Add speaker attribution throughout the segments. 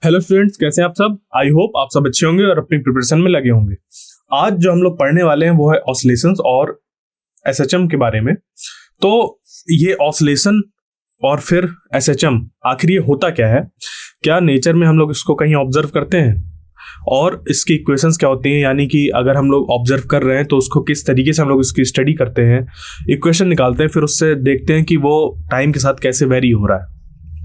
Speaker 1: Hello students, कैसे हैं आप सब। आई होप आप सब अच्छे होंगे और अपनी प्रिपरेशन में लगे होंगे। आज जो हम लोग पढ़ने वाले हैं वो है ऑसिलेशंस और एसएचएम के बारे में। तो ये ऑसिलेशन और फिर एसएचएम आखिर ये होता क्या है, क्या नेचर में हम लोग इसको कहीं ऑब्जर्व करते हैं और इसकी इक्वेशंस क्या होती हैं, यानी कि अगर हम लोग ऑब्जर्व कर रहे हैं तो उसको किस तरीके से हम लोग इसकी स्टडी करते हैं, इक्वेशन निकालते हैं, फिर उससे देखते हैं कि वो टाइम के साथ कैसे वेरी हो रहा है।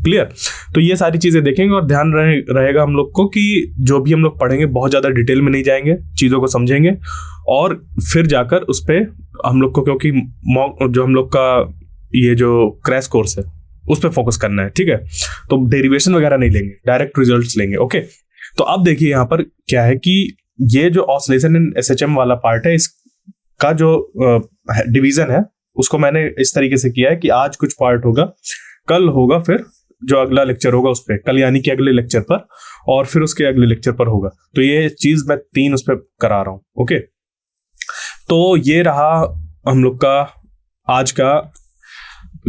Speaker 1: क्लियर। तो ये सारी चीजें देखेंगे और ध्यान रहेगा हम लोग को कि जो भी हम लोग पढ़ेंगे बहुत ज्यादा डिटेल में नहीं जाएंगे, चीजों को समझेंगे और फिर जाकर उस पे हम लोग को, क्योंकि जो हम लोग का ये जो क्रैश कोर्स है उस पे फोकस करना है, ठीक है। तो डेरिवेशन वगैरह नहीं लेंगे, डायरेक्ट रिजल्ट्स लेंगे। ओके, तो अब देखिए यहाँ पर क्या है कि ये जो ऑसिलेशन इन एसएचएम वाला पार्ट है, इसका जो डिवीजन है उसको मैंने इस तरीके से किया है कि आज कुछ पार्ट होगा, कल होगा, फिर जो अगला लेक्चर होगा उस पर, कल यानी कि अगले लेक्चर पर, और फिर उसके अगले लेक्चर पर होगा। तो ये चीज मैं 3 उस पर करा रहा हूं। ओके, तो ये रहा हम लोग का आज का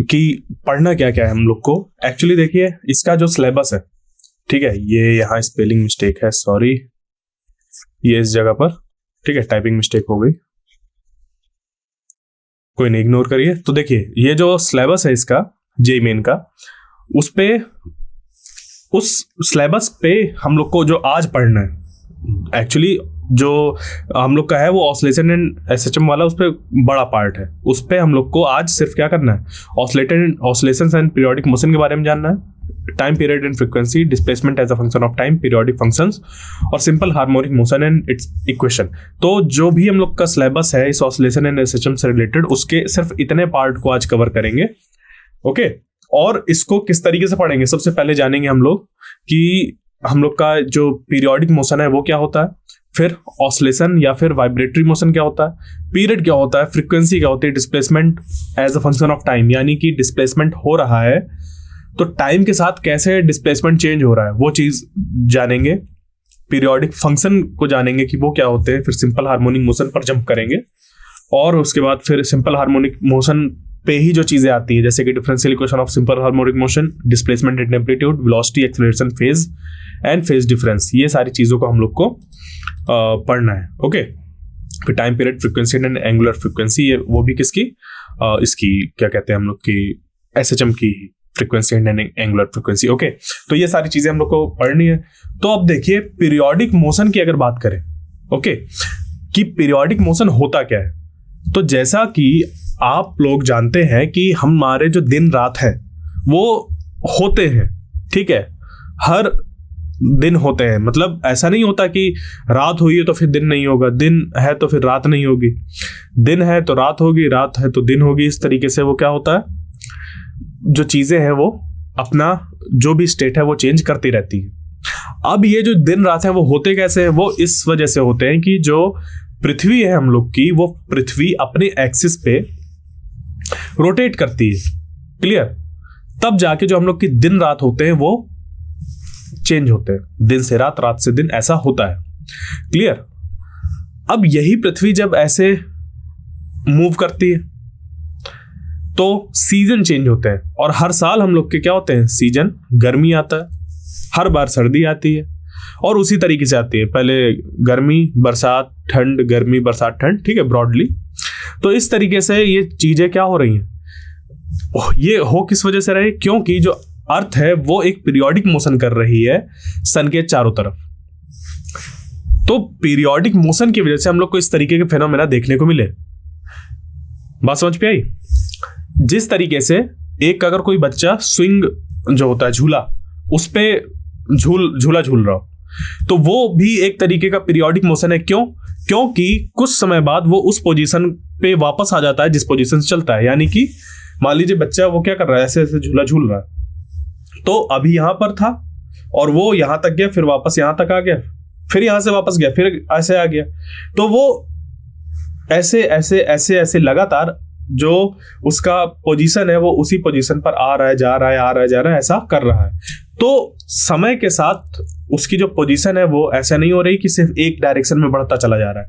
Speaker 1: कि पढ़ना क्या क्या है हम लोग को। एक्चुअली देखिए इसका जो सिलेबस है, ठीक है, ये यहाँ स्पेलिंग मिस्टेक है, सॉरी, ये इस जगह पर, ठीक है, टाइपिंग मिस्टेक हो गई, कोई नहीं, इग्नोर करिए। तो देखिए ये जो सिलेबस है इसका जेईई मेन का, उस सिलेबस पे हम लोग को जो आज पढ़ना है, एक्चुअली जो हम लोग का है वो ऑसिलेशन एंड एसएचएम वाला, उस पे बड़ा पार्ट है। उस पे हम लोग को आज सिर्फ क्या करना है, ऑसिलेशंस एंड पीरियोडिक मोशन के बारे में जानना है, time period and frequency, displacement as a function of time, periodic functions और simple harmonic motion and its equation. तो जो भी हम लोग का सिलेबस है इस ऑसिलेशन एंड एसएचएम से रिलेटेड, उसके सिर्फ इतने पार्ट को आज कवर करेंगे। ओके, और इसको किस तरीके से पढ़ेंगे, सबसे पहले जानेंगे हम लोग कि हम लोग का जो पीरियोडिक मोशन है वो क्या होता है, फिर ऑसिलेशन या फिर वाइब्रेटरी मोशन क्या होता है, पीरियड क्या होता है, फ्रीक्वेंसी क्या होती है, displacement as a function of time, यानी कि डिस्प्लेसमेंट हो रहा है तो टाइम के साथ कैसे डिस्प्लेसमेंट चेंज हो रहा है वो चीज जानेंगे, पीरियोडिक फंक्शन को जानेंगे कि वो क्या होते हैं, फिर सिंपल हार्मोनिक मोशन पर जंप करेंगे और उसके बाद फिर सिंपल हार्मोनिक मोशन पे ही जो चीजें आती है, जैसे कि differential equation of simple harmonic motion, displacement and amplitude, velocity, acceleration, phase and phase difference, ये सारी चीजों को हम लोग को पढ़ना है। ओके, फिर time period, frequency and angular frequency, ये वो भी किसकी, इसकी क्या कहते हैं हम लोग की, एसएचएम की frequency and angular frequency. Okay, तो ये सारी चीजें हम लोग को पढ़नी है। तो अब देखिए पीरियोडिक मोशन की अगर बात करें, ओके, कि पीरियोडिक मोशन होता क्या है, तो जैसा कि आप लोग जानते हैं कि हमारे जो दिन रात है वो होते हैं, ठीक है, हर दिन होते हैं, मतलब ऐसा नहीं होता कि रात हुई है तो फिर दिन नहीं होगा, दिन है तो फिर रात नहीं होगी, दिन है तो रात होगी, रात है तो दिन होगी। इस तरीके से वो क्या होता है, जो चीजें हैं वो अपना जो भी स्टेट है वो चेंज करती रहती है। अब ये जो दिन रात है वो होते कैसे हैं, वो इस वजह से होते हैं कि जो पृथ्वी है हम लोग की, वो पृथ्वी अपने एक्सिस पे रोटेट करती है। क्लियर। तब जाके जो हम लोग की दिन रात होते हैं वो चेंज होते हैं, दिन से रात, रात से दिन, ऐसा होता है। क्लियर। अब यही पृथ्वी जब ऐसे मूव करती है तो सीजन चेंज होते हैं और हर साल हम लोग के क्या होते हैं, सीजन, गर्मी आता है, हर बार सर्दी आती है और उसी तरीके से आती है, पहले गर्मी, बरसात, ठंड, गर्मी, बरसात, ठंड, ठीक है, ब्रॉडली। तो इस तरीके से ये चीजें क्या हो रही हैं, ये हो किस वजह से रही, क्योंकि जो अर्थ है वो एक पीरियोडिक मोशन कर रही है सन के चारों तरफ। तो पीरियोडिक मोशन की वजह से हम लोग को इस तरीके के फेनोमेना देखने को मिले। बात समझ पे आई। जिस तरीके से एक अगर कोई बच्चा स्विंग जो होता है, झूला, उस पे झूला झूल रहा हो, तो वो भी एक तरीके का पीरियोडिक मोशन है। क्यों? क्योंकि कुछ समय बाद वो उस पोजीशन पे वापस आ जाता है जिस पोजीशन से चलता है। यानी कि मान लीजिए बच्चा वो क्या कर रहा है, ऐसे ऐसे झूला झूल रहा है, तो अभी यहां पर था और वो यहां तक गया, फिर वापस यहां तक आ गया, फिर यहां से वापस गया, फिर ऐसे आ गया। तो वो ऐसे ऐसे ऐसे ऐसे लगातार जो उसका पोजीशन है वो उसी पोजीशन पर आ रहा है, जा रहा है, आ रहा है, जा रहा है, ऐसा कर रहा है। तो समय के साथ उसकी जो पोजीशन है वो ऐसा नहीं हो रही कि सिर्फ एक डायरेक्शन में बढ़ता चला जा रहा है,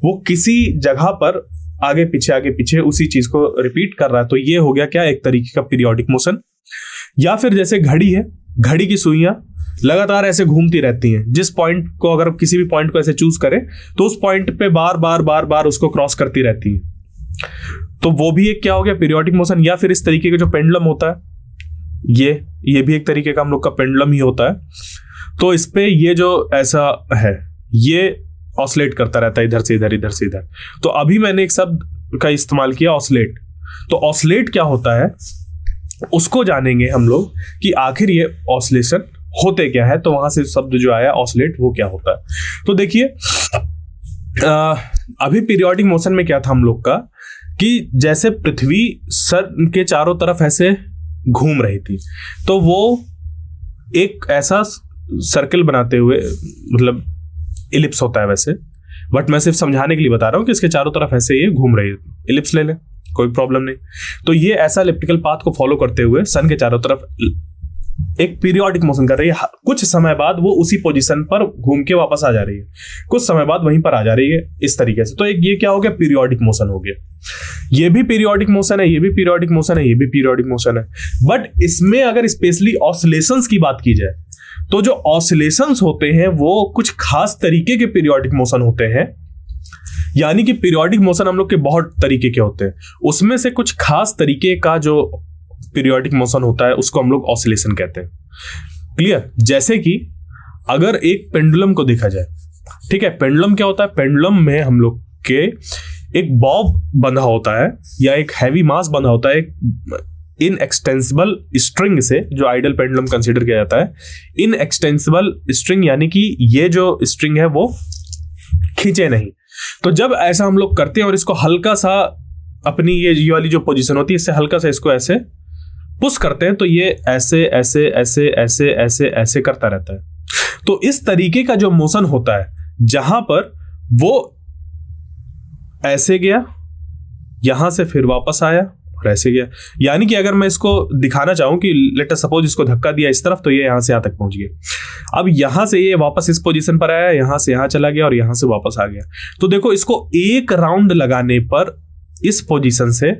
Speaker 1: वो किसी जगह पर आगे पीछे उसी चीज को रिपीट कर रहा है। तो ये हो गया क्या, एक तरीके का पीरियोडिक मोशन। या फिर जैसे घड़ी है, घड़ी की सुइयां लगातार ऐसे घूमती रहती हैं। जिस पॉइंट को, अगर किसी भी पॉइंट को ऐसे चूज करें तो उस पॉइंट पे बार बार बार बार उसको क्रॉस करती रहती हैं। तो वो भी एक क्या हो गया, पीरियोडिक मोशन। या फिर इस तरीके का जो पेंडुलम होता है, ये भी एक तरीके का हम लोग का पेंडुलम ही होता है। तो इस पे ये जो ऐसा है, ये ऑसिलेट करता रहता है इधर से इधर, इधर से इधर। तो अभी मैंने एक शब्द का इस्तेमाल किया, ऑसिलेट। तो ऑसिलेट क्या होता है उसको जानेंगे हम लोग कि आखिर ये ऑसिलेशन होते क्या है। तो वहां से शब्द जो आया ऑसिलेट, वो क्या होता है। तो देखिए अभी पीरियोडिक मोशन में क्या था हम लोग का, कि जैसे पृथ्वी सर के चारों तरफ ऐसे घूम रही थी, तो वो एक ऐसा सर्कल बनाते हुए, मतलब इलिप्स होता है वैसे, बट मैं सिर्फ समझाने के लिए बता रहा हूं कि इसके चारों तरफ ऐसे ये घूम रही है। इलिप्स ले लें, कोई प्रॉब्लम नहीं। तो ये ऐसा इलिप्टिकल पाथ को फॉलो करते हुए सन के चारों तरफ एक पीरियोडिक मोशन कर रही है। कुछ समय बाद वो उसी पोजीशन पर घूम के वापस आ जा रही है, कुछ समय बाद वहीं पर आ जा रही है, इस तरीके से। तो एक ये क्या हो गया, पीरियोडिक मोशन हो गया। ये भी पीरियोडिक मोशन है, ये भी पीरियोडिक मोशन है, ये भी पीरियोडिक मोशन है। बट इसमें अगर स्पेशली ऑसिलेशंस की बात की जाए, तो जो ऑसिलेशंस होते हैं वो कुछ खास तरीके के पीरियोडिक मोशन होते हैं। यानी कि पीरियोडिक मोशन हम लोग के बहुत तरीके के होते हैं, उसमें से कुछ खास तरीके का जो पीरियोडिक मोशन होता है उसको हम लोग ऑसिलेशन कहते हैं। क्लियर? जैसे कि अगर एक पेंडुलम को देखा जाए, ठीक है, पेंडुलम क्या होता है, पेंडुलम में हम लोग के एक बॉब बंधा होता है या एक हैवी मास बंधा होता है, एक इन एक्सटेंसिबल स्ट्रिंग से, जो आइडल पेंडुलम कंसीडर किया जाता है। इन एक्सटेंसिबल स्ट्रिंग यानी कि ये जो स्ट्रिंग है वो खींचे नहीं। तो जब ऐसा हम लोग करते हैं और इसको हल्का सा अपनी ये वाली जो पोजीशन होती है, इससे हल्का सा इसको ऐसे पुश करते हैं, तो ये ऐसे ऐसे ऐसे ऐसे ऐसे ऐसे करता रहता है। तो इस तरीके का जो मोशन होता है, जहां पर वो ऐसे गया, यहां से फिर वापस आया और ऐसे गया। यानी कि अगर मैं इसको दिखाना चाहूं कि लेट अस सपोज इसको धक्का दिया इस तरफ, तो ये यहां से यहां तक पहुंच गया। अब यहां से ये वापस इस पोजीशन पर आया, यहां से यहां चला गया और यहां से वापस आ गया। तो देखो, इसको एक राउंड लगाने पर इस पोजीशन से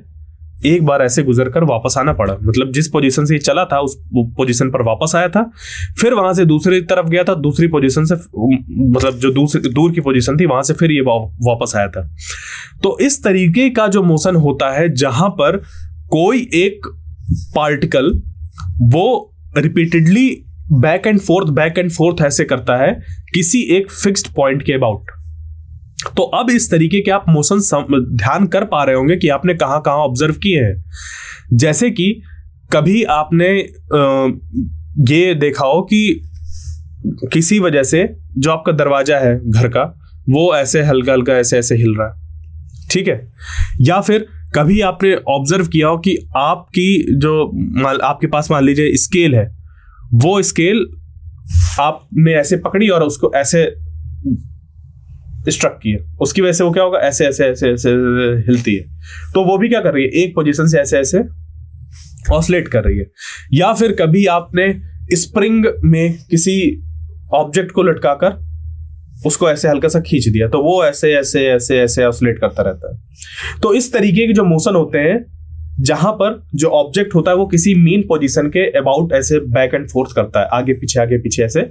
Speaker 1: एक बार ऐसे गुजरकर वापस आना पड़ा। मतलब जिस पोजीशन से ये चला था उस पोजीशन पर वापस आया था, फिर वहां से दूसरी तरफ गया था, दूसरी पोजीशन से, मतलब जो दूर की पोजीशन थी वहां से फिर ये वापस आया था। तो इस तरीके का जो मोशन होता है, जहां पर कोई एक पार्टिकल वो रिपीटेडली बैक एंड फोर्थ ऐसे करता है किसी एक फिक्स्ड पॉइंट के अबाउट। तो अब इस तरीके के आप मोशन ध्यान कर पा रहे होंगे कि आपने कहां कहां ऑब्जर्व किए हैं। जैसे कि कभी आपने ये देखा हो कि किसी वजह से जो आपका दरवाजा है घर का, वो ऐसे हल्का हल्का ऐसे ऐसे हिल रहा है, ठीक है। या फिर कभी आपने ऑब्जर्व किया हो कि आपके पास मान लीजिए स्केल है, वो स्केल आपने ऐसे पकड़ी और उसको ऐसे स्ट्रक किया, उसकी वजह से वो क्या होगा, ऐसे ऐसे ऐसे ऐसे हिलती है। तो वो भी क्या कर रही है, एक पोजीशन से ऐसे ऐसे ऑसिलेट कर रही है। या फिर कभी आपने स्प्रिंग में किसी ऑब्जेक्ट को लटकाकर उसको ऐसे हल्का सा खींच दिया, तो वो ऐसे ऐसे ऐसे ऐसे ऑसिलेट करता रहता है। तो इस तरीके के जो मोशन होते हैं, जहां पर जो ऑब्जेक्ट होता है वो किसी मीन पोजीशन के अबाउट ऐसे बैक एंड फोर्थ करता है, आगे पीछे ऐसे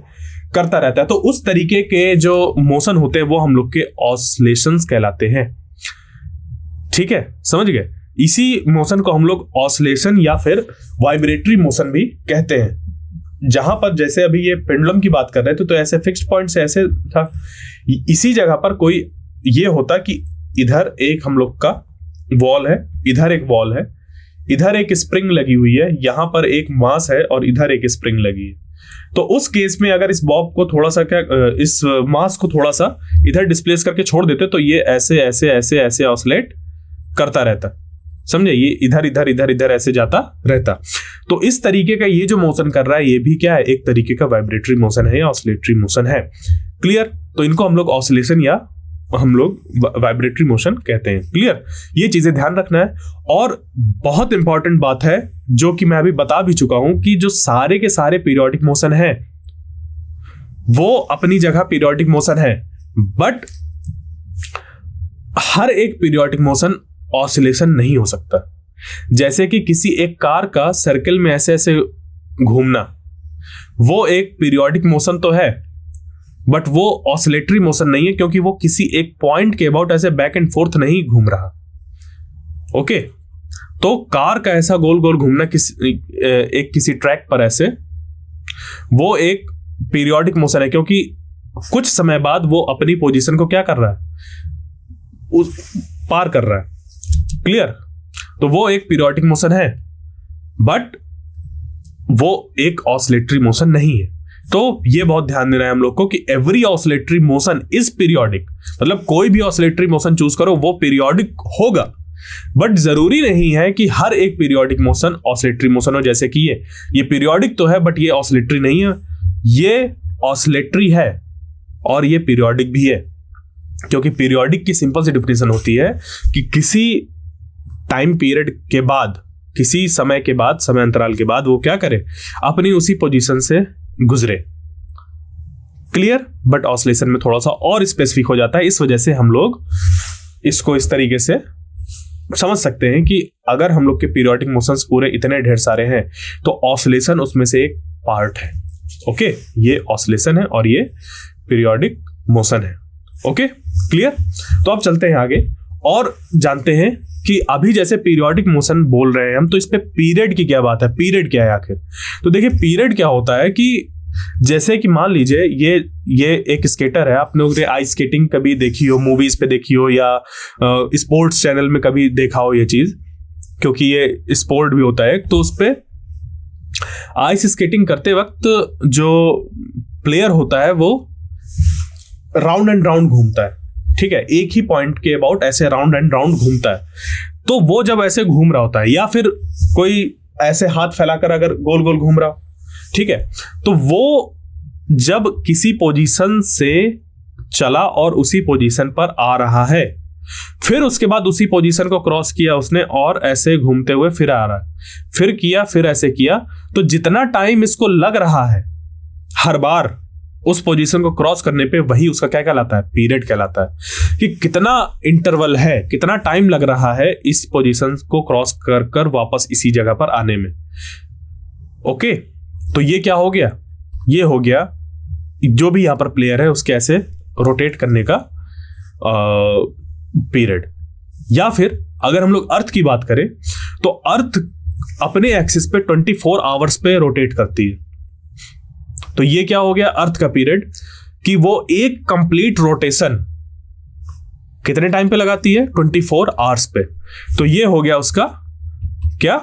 Speaker 1: करता रहता है। तो उस तरीके के जो मोशन होते हैं वो हम लोग के ऑसिलेशंस कहलाते हैं। ठीक है, समझ गए? इसी मोशन को हम लोग ऑसिलेशन या फिर वाइब्रेटरी मोशन भी कहते हैं। जहां पर जैसे अभी ये पेंडुलम की बात कर रहे थे, तो ऐसे फिक्स्ड पॉइंट से ऐसे था, इसी जगह पर कोई ये होता कि इधर एक हम लोग का वॉल है, इधर एक वॉल है, इधर एक स्प्रिंग लगी हुई है, यहां पर एक मास है और इधर एक स्प्रिंग लगी है। तो उस केस में अगर इस बॉब को थोड़ा सा इस मास को थोड़ा सा इधर डिस्प्लेस करके छोड़ देते, तो ये ऐसे ऐसे ऐसे ऐसे ऑसिलेट करता रहता, समझे? ये इधर इधर इधर इधर ऐसे जाता रहता। तो इस तरीके का ये जो मोशन कर रहा है, ये भी क्या है, एक तरीके का वाइब्रेटरी मोशन है या ऑसिलेटरी मोशन है। क्लियर? तो इनको हम लोग ऑसिलेशन या हम लोग वाइब्रेटरी मोशन कहते हैं। क्लियर? ये चीजें ध्यान रखना है। और बहुत इंपॉर्टेंट बात है जो कि मैं अभी बता भी चुका हूं कि जो सारे के सारे पीरियोडिक मोशन है वो अपनी जगह पीरियोडिक मोशन है, बट हर एक पीरियोडिक मोशन ऑसिलेशन नहीं हो सकता। जैसे कि किसी एक कार का सर्कल में ऐसे ऐसे घूमना, वो एक पीरियोडिक मोशन तो है, बट वो ऑसिलेटरी मोशन नहीं है, क्योंकि वो किसी एक पॉइंट के अबाउट ऐसे बैक एंड फोर्थ नहीं घूम रहा। ओके, तो कार का ऐसा गोल गोल घूमना किसी ट्रैक पर ऐसे, वो एक पीरियोडिक मोशन है, क्योंकि कुछ समय बाद वो अपनी पोजीशन को क्या कर रहा है, पार कर रहा है। क्लियर? तो वो एक पीरियोडिक मोशन है, बट वो एक ऑसिलेटरी मोशन नहीं है। तो ये बहुत ध्यान देना है हम लोग को कि every oscillatory motion is periodic. मतलब कोई भी ऑसिलेटरी मोशन चूज करो वो पीरियोडिक होगा, बट जरूरी नहीं है कि हर एक पीरियोडिक मोशन ऑसिलेटरी मोशन हो। जैसे कि ये पीरियोडिक तो है, बट ये ऑसिलेटरी नहीं है। ये ऑसिलेटरी है और ये पीरियोडिक भी है, क्योंकि पीरियोडिक की सिंपल सी डिफिनेशन होती है कि किसी टाइम पीरियड के बाद, किसी समय के बाद, समय अंतराल के बाद वो क्या करे, अपनी उसी पोजीशन से गुजरे। क्लियर? बट ऑसिलेशन में थोड़ा सा और स्पेसिफिक हो जाता है। इस वजह से हम लोग इसको इस तरीके से समझ सकते हैं कि अगर हम लोग के पीरियोडिक मोशंस पूरे इतने ढेर सारे हैं तो ऑसिलेशन उसमें से एक पार्ट है। ओके, ये ऑसिलेशन है और ये पीरियोडिक मोशन है। Okay, clear? तो अब चलते हैं आगे और जानते हैं कि अभी जैसे पीरियोडिक मोशन बोल रहे हैं हम, तो इस पे पीरियड की क्या बात है, पीरियड क्या है आखिर? तो देखिए, पीरियड क्या होता है कि जैसे कि मान लीजिए ये एक स्केटर है, आप लोगों ने आइस स्केटिंग कभी देखी हो, मूवीज पे देखी हो या स्पोर्ट्स चैनल में कभी देखा हो ये चीज, क्योंकि ये स्पोर्ट भी होता है। तो उस पे आइस स्केटिंग करते वक्त जो प्लेयर होता है वो राउंड एंड राउंड घूमता है। ठीक है, एक ही पॉइंट के अबाउट ऐसे राउंड एंड राउंड घूमता है। तो वो जब ऐसे घूम रहा होता है या फिर कोई ऐसे हाथ फैलाकर अगर गोल गोल घूम रहा हो, ठीक है, तो वो जब किसी पोजीशन से चला और उसी पोजीशन पर आ रहा है, फिर उसके बाद उसी पोजीशन को क्रॉस किया उसने और ऐसे घूमते हुए फिर आ रहा है, फिर किया, फिर ऐसे किया, तो जितना टाइम इसको लग रहा है हर बार उस पोजीशन को क्रॉस करने पे, वही उसका क्या कहलाता है, पीरियड कहलाता है। कि कितना इंटरवल है, कितना टाइम लग रहा है इस पोजीशन को क्रॉस कर कर वापस इसी जगह पर आने में। ओके, तो ये क्या हो गया, ये हो गया जो भी यहां पर प्लेयर है उसके ऐसे रोटेट करने का पीरियड। या फिर अगर हम लोग अर्थ की बात करें तो अर्थ अपने एक्सिस पे 24 आवर्स पे रोटेट करती है। तो ये क्या हो गया अर्थ का पीरियड, कि वो एक कंप्लीट रोटेशन कितने टाइम पे लगाती है, 24 आवर्स पे। तो ये हो गया उसका क्या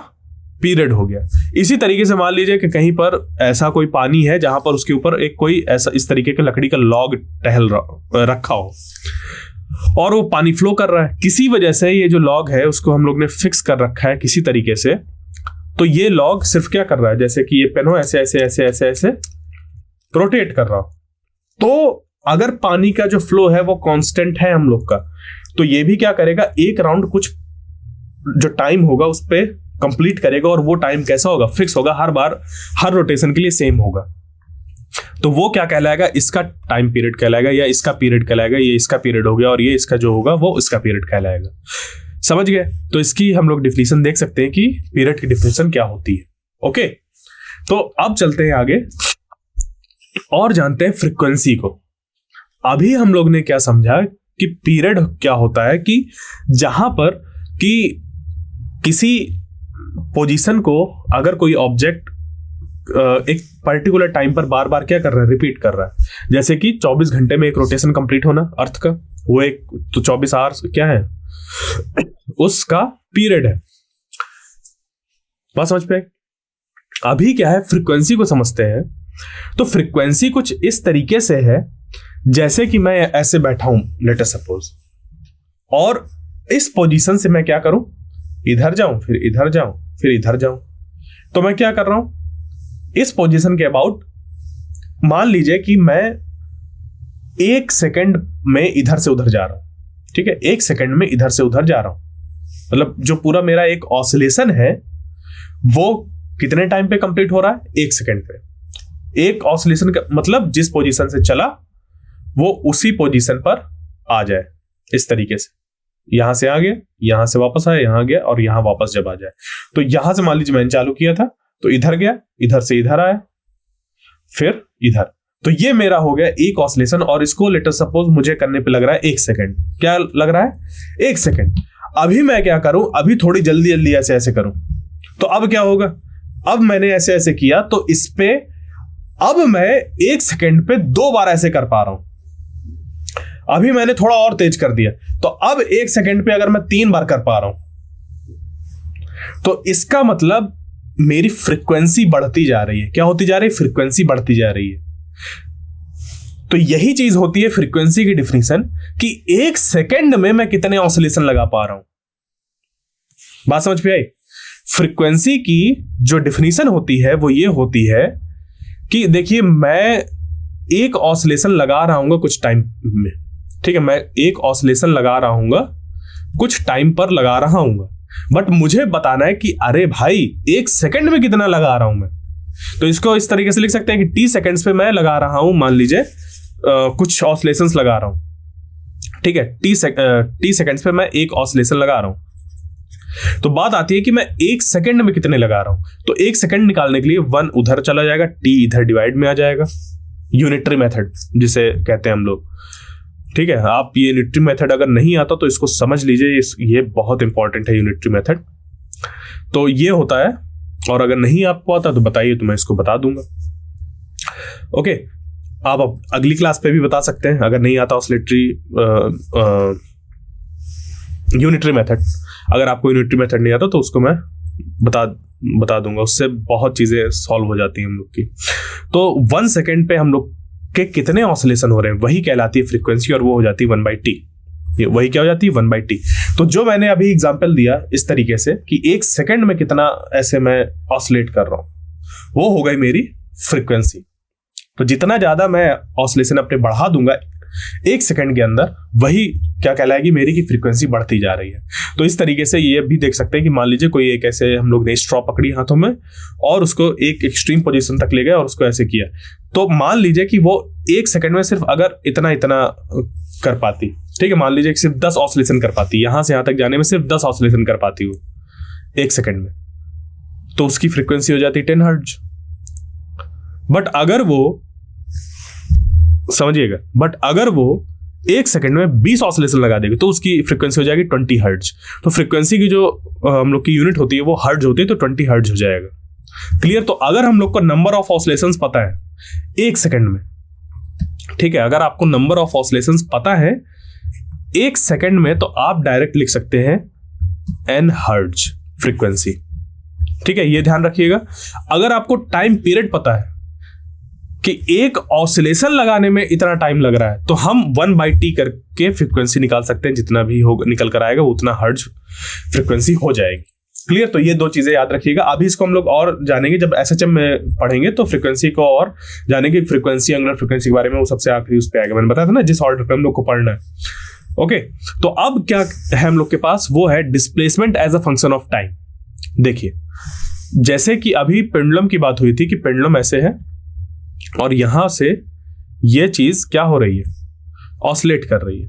Speaker 1: पीरियड हो गया। इसी तरीके से मान लीजिए कि कहीं पर ऐसा कोई पानी है जहां पर उसके ऊपर एक कोई ऐसा इस तरीके का लकड़ी का लॉग रखा हो और वो पानी फ्लो कर रहा है, किसी वजह से ये जो लॉग है उसको हम लोग ने फिक्स कर रखा है किसी तरीके से। तो ये लॉग सिर्फ क्या कर रहा है, जैसे कि ये पेन हो ऐसे ऐसे ऐसे ऐसे ऐसे रोटेट कर रहा हो। तो अगर पानी का जो फ्लो है वो कांस्टेंट है हम लोग का, तो ये भी क्या करेगा, एक राउंड कुछ जो टाइम होगा उस पे कंप्लीट करेगा, और वो टाइम कैसा होगा, फिक्स होगा, हर बार हर रोटेशन के लिए सेम होगा। तो वो क्या कहलाएगा, इसका टाइम पीरियड कहलाएगा, या इसका पीरियड कहलाएगा, ये इसका पीरियड हो गया, और ये इसका जो होगा वो इसका पीरियड कहलाएगा। समझ गए? तो इसकी हम लोग डिफिनेशन देख सकते हैं कि पीरियड की डिफिनेशन क्या होती है। ओके, तो अब चलते हैं आगे और जानते हैं फ्रीक्वेंसी को। अभी हम लोग ने क्या समझा कि पीरियड क्या होता है, कि जहां पर कि किसी पोजीशन को अगर कोई ऑब्जेक्ट एक पर्टिकुलर टाइम पर बार बार क्या कर रहा है, रिपीट कर रहा है। जैसे कि 24 घंटे में एक रोटेशन कंप्लीट होना अर्थ का, वो एक तो 24 आवर्स क्या है, उसका पीरियड है। बात समझ पे? अभी क्या है, फ्रीक्वेंसी को समझते हैं। तो फ्रीक्वेंसी कुछ इस तरीके से है जैसे कि मैं ऐसे बैठा हूं, लेट अस सपोज, और इस पोजीशन से मैं क्या करूं, इधर जाऊं, फिर इधर जाऊं, फिर इधर जाऊं। तो मैं क्या कर रहा हूं, इस पोजीशन के अबाउट मान लीजिए कि मैं 1 सेकंड में इधर से उधर जा रहा हूं। ठीक है, 1 सेकंड में इधर से उधर जा रहा हूं, मतलब जो पूरा मेरा एक ऑसिलेशन है वो कितने टाइम पे कंप्लीट हो रहा है, 1 सेकंड पे। एक ऑसिलेशन का मतलब जिस पोजीशन से चला वो उसी पोजीशन पर आ जाए, इस तरीके से यहां से आ गया, यहां से वापस आया, यहां गया, और यहां वापस जब आ जाए। तो यहां से मान लीजिए मैंने चालू किया था, तो इधर गया, इधर से इधर आया, फिर इधर। तो ये मेरा हो गया एक ऑसिलेशन, और इसको लेटर सपोज मुझे करने पे लग रहा है 1 सेकंड। क्या लग रहा है? 1 सेकंड। अभी मैं क्या करूं, अभी थोड़ी जल्दी जल्दी ऐसे ऐसे करूं, तो अब क्या होगा? अब मैंने ऐसे ऐसे किया तो इस पे अब मैं 1 सेकंड पे 2 बार ऐसे कर पा रहा हूं। अभी मैंने थोड़ा और तेज कर दिया, तो अब 1 सेकंड पे अगर मैं 3 बार कर पा रहा हूं, तो इसका मतलब मेरी फ्रीक्वेंसी बढ़ती जा रही है। क्या होती जा रही है? फ्रीक्वेंसी बढ़ती जा रही है। तो यही चीज होती है फ्रीक्वेंसी की डिफिनीशन, कि 1 सेकंड में मैं कितने ऑसिलेशन लगा पा रहा हूं। बात समझ पे आई? फ्रीक्वेंसी की जो डिफिनीशन होती है वो ये होती है कि देखिए, मैं एक ऑसिलेशन लगा रहा हूंगा कुछ टाइम में, ठीक है, मैं एक ऑसिलेशन लगा रहा हूंगा कुछ टाइम पर लगा रहा हूंगा, बट मुझे बताना है कि अरे भाई 1 सेकंड में कितना लगा रहा हूं मैं। तो इसको इस तरीके से लिख सकते हैं कि t सेकंड्स पे मैं लगा रहा हूं, मान लीजिए कुछ ऑसिलेशंस लगा रहा हूं, ठीक है, t सेकंड्स पे मैं एक ऑसिलेशन लगा रहा हूं। तो बात आती है कि मैं 1 सेकंड में कितने लगा रहा हूं। तो 1 सेकंड निकालने के लिए 1 उधर चला जाएगा, t इधर डिवाइड में आ जाएगा। यूनिटरी मेथड जिसे कहते हैं हम लोग, ठीक है। आप ये यूनिटरी मेथड अगर नहीं आता तो इसको समझ लीजिए, ये बहुत इंपॉर्टेंट है यूनिटरी मेथड। तो ये होता है, और अगर नहीं आपको आता तो बताइए, तो मैं इसको बता दूंगा। ओके, आप अब अगली क्लास पे भी बता सकते हैं अगर नहीं आता ऑसिलेटरी यूनिटरी मेथड। अगर आपको यूनिटरी मेथड नहीं आता तो उसको मैं बता दूंगा, उससे बहुत चीजें सॉल्व हो जाती हैं हम लोग की। तो 1 सेकेंड पे हम लोग के कितने ऑसिलेशन हो रहे हैं वही कहलाती है फ्रीक्वेंसी, और वो हो जाती है 1/t। ये वही क्या हो जाती है? 1/t। तो जो मैंने अभी एग्जांपल दिया इस तरीके से कि 1 सेकंड में कितना ऐसे मैं ऑसिलेट कर रहा हूं, वो हो गई मेरी फ्रीक्वेंसी। तो जितना ज्यादा मैं ऑसिलेशन अपने बढ़ा दूंगा 1 सेकंड के अंदर, वही क्या कहलाएगी? मेरी की फ्रीक्वेंसी बढ़ती जा रही है। तो इस तरीके से ये भी देख सकते हैं कि मान लीजिए कोई एक ऐसे हम लोग ने स्ट्रॉ पकड़ी हाथों में और उसको एक एक्सट्रीम पोजीशन तक ले गए और उसको ऐसे किया, तो मान लीजिए कि वो 1 सेकंड में सिर्फ अगर इतना कर पाती, ठीक है, मान लीजिए कि सिर्फ 10 ऑसिलेशन कर पाती, यहां से यहां तक जाने में सिर्फ 10 ऑसिलेशन कर पाती वो 1 सेकंड में, तो उसकी फ्रीक्वेंसी हो जाती 10 हर्ट्ज। बट अगर वो, समझिएगा, बट अगर वो 1 सेकंड में 20 ऑसिलेशन लगा देगी तो उसकी फ्रीक्वेंसी हो जाएगी 20 हर्ट्ज। तो फ्रीक्वेंसी की जो हम लोग की यूनिट होती है वो हर्ट्ज होती है, तो 20 हर्ट्ज हो जाएगा। क्लियर? तो अगर हम लोग को नंबर ऑफ ऑसिलेशंस पता है 1 सेकंड में, ठीक है, अगर आपको नंबर ऑफ ऑसिलेशंस पता है 1 सेकंड में, तो आप डायरेक्ट लिख सकते हैं n हर्ट्ज फ्रीक्वेंसी, ठीक है, ये ध्यान रखिएगा। अगर आपको टाइम पीरियड पता है कि एक ऑसिलेशन लगाने में इतना टाइम लग रहा है, तो हम 1/t करके फ्रीक्वेंसी निकाल सकते हैं, जितना भी हो निकल कर आएगा उतना हर्ट्ज फ्रीक्वेंसी हो जाएगी। क्लियर? तो ये 2 चीजें याद रखिएगा। अभी इसको हम लोग और जानेंगे जब SHM में पढ़ेंगे, तो फ्रीक्वेंसी को और जानेंगे, फ्रीक्वेंसी, एंगुलर फ्रीक्वेंसी के बारे में, वो सबसे आखिरी उस पे आएगा। मैंने बताया था ना जिस ऑर्डर पे हम लोग को पढ़ना है। ओके, तो अब क्या है हम लोग के पास, वो है displacement as a function of time. देखिए, जैसे कि अभी पेंडुलम की बात हुई थी कि पेंडुलम ऐसे है और यहां से ये चीज क्या हो रही है? ऑसिलेट कर रही है।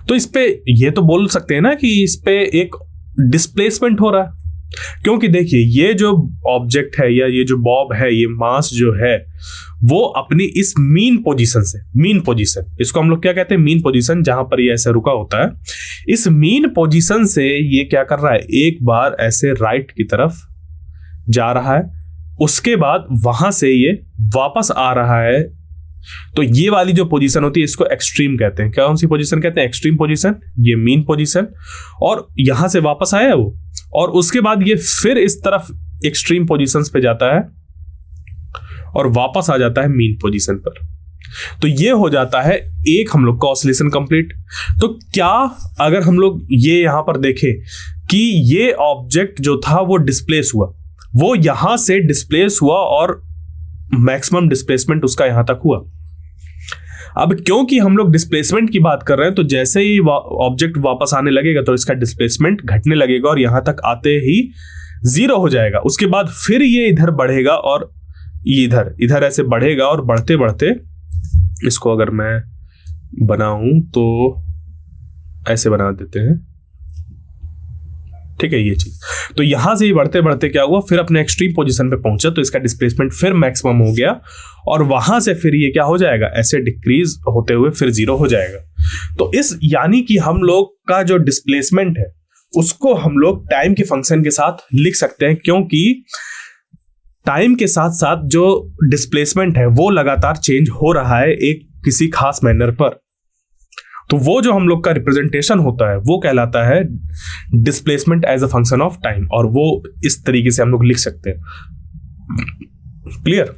Speaker 1: तो इस पे ये तो बोल सकते हैं ना कि इस पे एक डिस्प्लेसमेंट हो रहा है, क्योंकि देखिए ये जो ऑब्जेक्ट है या ये जो बॉब है, ये मास जो है, वो अपनी इस मीन पोजीशन से, मीन पोजीशन, इसको हम लोग क्या कहते हैं? मीन पोजीशन, जहां पर ये ऐसे रुका होता है, इस मीन पोजीशन से ये क्या कर रहा है? एक बार ऐसे राइट की तरफ जा रहा है, उसके बाद वहां से ये वापस आ रहा है। तो ये वाली जो पोजीशन होती है इसको एक्सट्रीम कहते हैं। क्या कौन सी पोजीशन कहते हैं? एक्सट्रीम पोजीशन, ये मीन पोजीशन। और यहां से वापस आया वो, और उसके बाद ये फिर इस तरफ एक्सट्रीम पोजीशंस पे जाता है और वापस आ जाता है मीन पोजीशन पर। तो ये हो जाता है एक हम लोग का ऑसिलेशन कंप्लीट। तो क्या अगर हम लोग ये यहां पर देखें कि ये ऑब्जेक्ट जो था वो डिस्प्लेस हुआ, वो यहां से डिस्प्लेस हुआ और मैक्सिमम डिस्प्लेसमेंट उसका यहां तक हुआ। अब क्योंकि हम लोग डिस्प्लेसमेंट की बात कर रहे हैं, तो जैसे ही ऑब्जेक्ट वापस आने लगेगा तो इसका डिस्प्लेसमेंट घटने लगेगा और यहां तक आते ही 0 हो जाएगा। उसके बाद फिर ये इधर बढ़ेगा और ये इधर ऐसे बढ़ेगा, और बढ़ते बढ़ते इसको अगर मैं बनाऊं तो ऐसे बना देते हैं, ठीक है ये चीज। तो यहां से बढ़ते बढ़ते क्या हुआ, फिर अपने एक्सट्रीम पोजीशन पे पहुंचा, तो इसका डिस्प्लेसमेंट फिर मैक्सिमम हो गया, और वहां से फिर ये क्या हो जाएगा, ऐसे डिक्रीज होते हुए फिर 0 हो जाएगा। तो इस यानी कि हम लोग का जो डिस्प्लेसमेंट है उसको हम लोग टाइम के फंक्शन के साथ लिख सकते हैं, क्योंकि टाइम के साथ साथ जो डिस्प्लेसमेंट है वो लगातार चेंज हो रहा है एक किसी खास मैनर पर। तो वो जो हम लोग का रिप्रेजेंटेशन होता है वो कहलाता है displacement as a function of time, और वो इस तरीके से हम लोग लिख सकते हैं। क्लियर?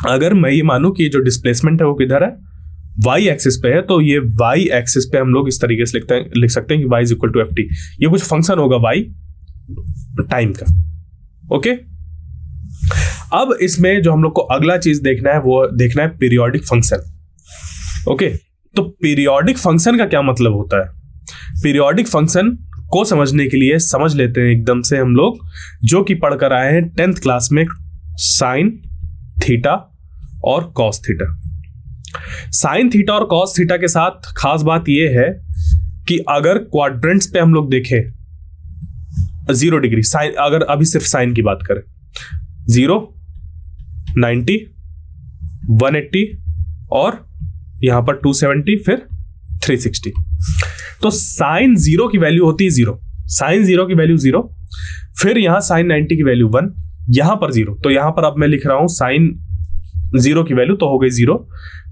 Speaker 1: अगर मैं ये मानूं कि जो डिस्प्लेसमेंट है वो किधर है, वाई एक्सिस पे है, तो ये वाई एक्सिस पे हम लोग इस तरीके से लिख सकते हैं कि y is equal to f t. ये कुछ फंक्शन होगा वाई टाइम का। ओके, अब इसमें जो हम लोग को अगला चीज देखना है वो देखना है पीरियोडिक फंक्शन। ओके, तो पीरियोडिक फंक्शन का क्या मतलब होता है? पीरियोडिक फंक्शन को समझने के लिए समझ लेते हैं एकदम से हम लोग, जो कि पढ़कर आए हैं 10th क्लास में, साइन थीटा और कॉस थीटा। साइन थीटा और कॉस थीटा के साथ खास बात यह है कि अगर क्वाड्रेंट्स पे हम लोग देखें 0 डिग्री, साइन अगर अभी सिर्फ साइन की बात करें 0, 90, 180 और यहां पर 270 फिर 360। तो साइन 0 की वैल्यू होती है 0, साइन 0 की वैल्यू 0, फिर यहां साइन 90 की वैल्यू 1, यहां पर 0। तो यहां पर अब मैं लिख रहा हूं साइन 0 की वैल्यू तो हो गई 0,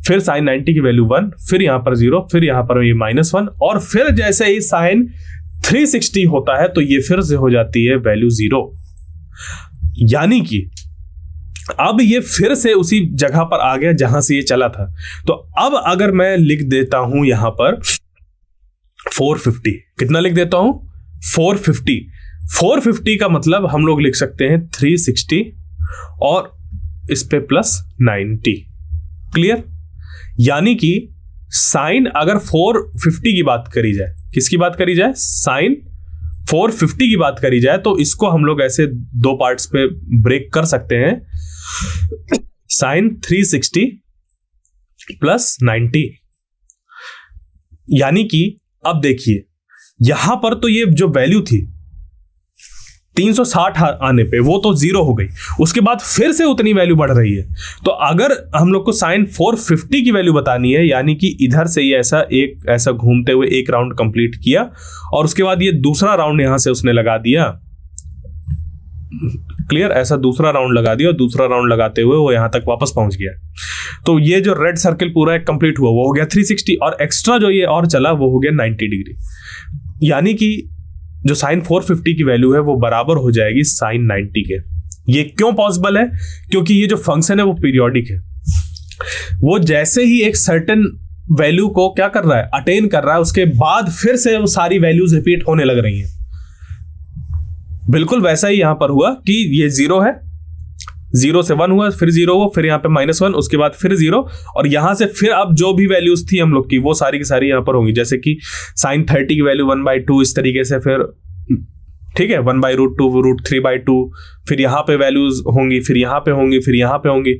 Speaker 1: फिर साइन 90 की वैल्यू 1, फिर यहां पर 0, फिर यहां पर ये -1, और फिर जैसे ही साइन 360 होता है तो ये फिर से हो जाती है वैल्यू 0। यानी कि अब ये फिर से उसी जगह पर आ गया जहां से ये चला था। तो अब अगर मैं लिख देता हूं यहां पर 450, कितना लिख देता हूं 450, 450 का मतलब हम लोग लिख सकते हैं 360 और इस पे +90। क्लियर? यानी कि साइन अगर 450 की बात करी जाए, किसकी बात करी जाए, साइन 450 की बात करी जाए, तो इसको हम लोग ऐसे 2 पार्ट्स पे ब्रेक कर सकते हैं, साइन 360 +90। यानी कि अब देखिए यहां पर तो ये जो वैल्यू थी 360 आने पे वो तो 0 हो गई, उसके बाद फिर से उतनी वैल्यू बढ़ रही है। तो अगर हम लोग को साइन 450 की वैल्यू बतानी है, यानी कि इधर से ये ऐसा घूमते हुए एक राउंड कंप्लीट किया और उसके बाद ये दूसरा राउंड यहां से उसने लगा दिया। क्लियर? ऐसा दूसरा राउंड लगा दिया और दूसरा राउंड लगाते हुए वो यहां तक वापस पहुंच गया। तो ये जो रेड सर्किल पूरा एक कंप्लीट हुआ वो हो गया 360, और एक्स्ट्रा जो ये और चला वो हो गया 90 डिग्री। यानी कि जो साइन 450 की वैल्यू है वो बराबर हो जाएगी साइन 90 के। ये क्यों पॉसिबल है? क्योंकि ये जो फंक्शन है वो पीरियोडिक है। वो जैसे ही एक सर्टेन वैल्यू को क्या कर रहा है, अटेन कर रहा है, उसके बाद फिर से वो सारी वैल्यूज रिपीट होने लग रही हैं। बिल्कुल वैसा ही यहां पर हुआ कि ये 0 है, 0 से 1 हुआ, फिर 0 हुआ, फिर यहाँ पे -1, उसके बाद फिर 0, और यहां से फिर अब जो भी वैल्यूज थी हम लोग की वो सारी की सारी यहां पर होंगी। जैसे कि साइन 30 की वैल्यू 1/2 इस तरीके से, फिर ठीक है 1/√2, √3/2, फिर यहां पे वैल्यूज होंगी, फिर यहां पे होंगी, फिर यहां पे होंगी,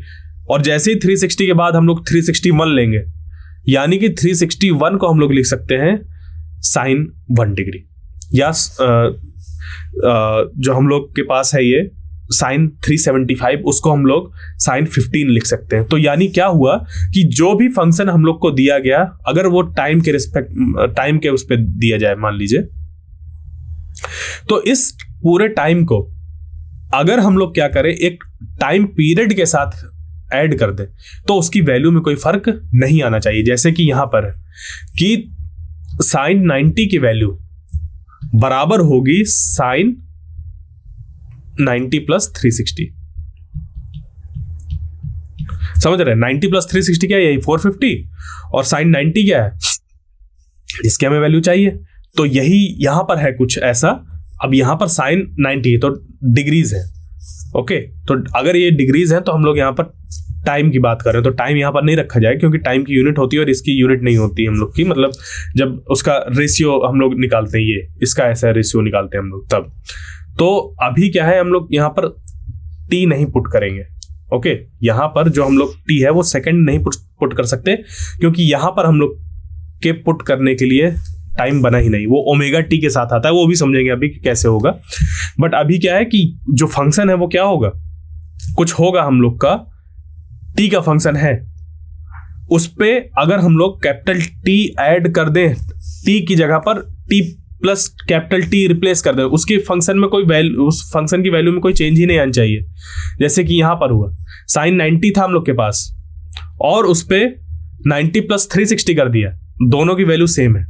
Speaker 1: और जैसे ही 360 के बाद हम लोग 361 लेंगे, यानी कि 361 को हम लोग लिख सकते हैं साइन 1 डिग्री, या जो हम लोग के पास है ये साइन 375, उसको हम लोग साइन 15 लिख सकते हैं। तो यानी क्या हुआ कि जो भी फंक्शन हम लोग को दिया गया, अगर वो टाइम के उस पर दिया जाए मान लीजिए, तो इस पूरे टाइम को अगर हम लोग क्या करें, एक टाइम पीरियड के साथ ऐड कर दे, तो उसकी वैल्यू में कोई फर्क नहीं आना चाहिए। जैसे कि यहां पर है कि साइन 90 की वैल्यू बराबर होगी साइन 90 + 360। समझ रहे हैं? 90 + 360 क्या है? यही 450, और साइन 90 क्या है, इसके हमें वैल्यू चाहिए। तो यही यहां पर है कुछ ऐसा। अब यहां पर साइन 90 है तो डिग्रीज है। ओके, तो अगर ये डिग्रीज है तो हम लोग यहां पर टाइम की बात कर रहे हैं, तो टाइम यहां पर नहीं रखा जाए, क्योंकि टाइम की यूनिट होती है और इसकी यूनिट नहीं होती हम लोग की। मतलब जब उसका रेशियो हम लोग निकालते हैं, ये इसका ऐसा रेशियो निकालते हैं हम लोग तब। तो अभी क्या है, हम लोग यहां पर टी नहीं पुट करेंगे। ओके, यहां पर जो हम लोग टी है वो सेकंड नहीं पुट कर सकते, क्योंकि यहां पर हम लोग के पुट करने के लिए टाइम बना ही नहीं, वो ओमेगा टी के साथ आता है, वो भी समझेंगे अभी कि कैसे होगा। बट अभी क्या है कि जो फंक्शन है वो क्या होगा, कुछ होगा हम लोग का टी का फंक्शन है, उस पे अगर हम लोग कैपिटल टी ऐड कर दें, टी की जगह पर T plus capital T replace कर दें, उसके फंक्शन में कोई वैल्यू, उस फंक्शन की वैल्यू में कोई चेंज ही नहीं आना चाहिए। जैसे कि यहां पर हुआ साइन 90 था हम लोग के पास और उस पे 90 प्लस 360 कर दिया, दोनों की वैल्यू सेम है।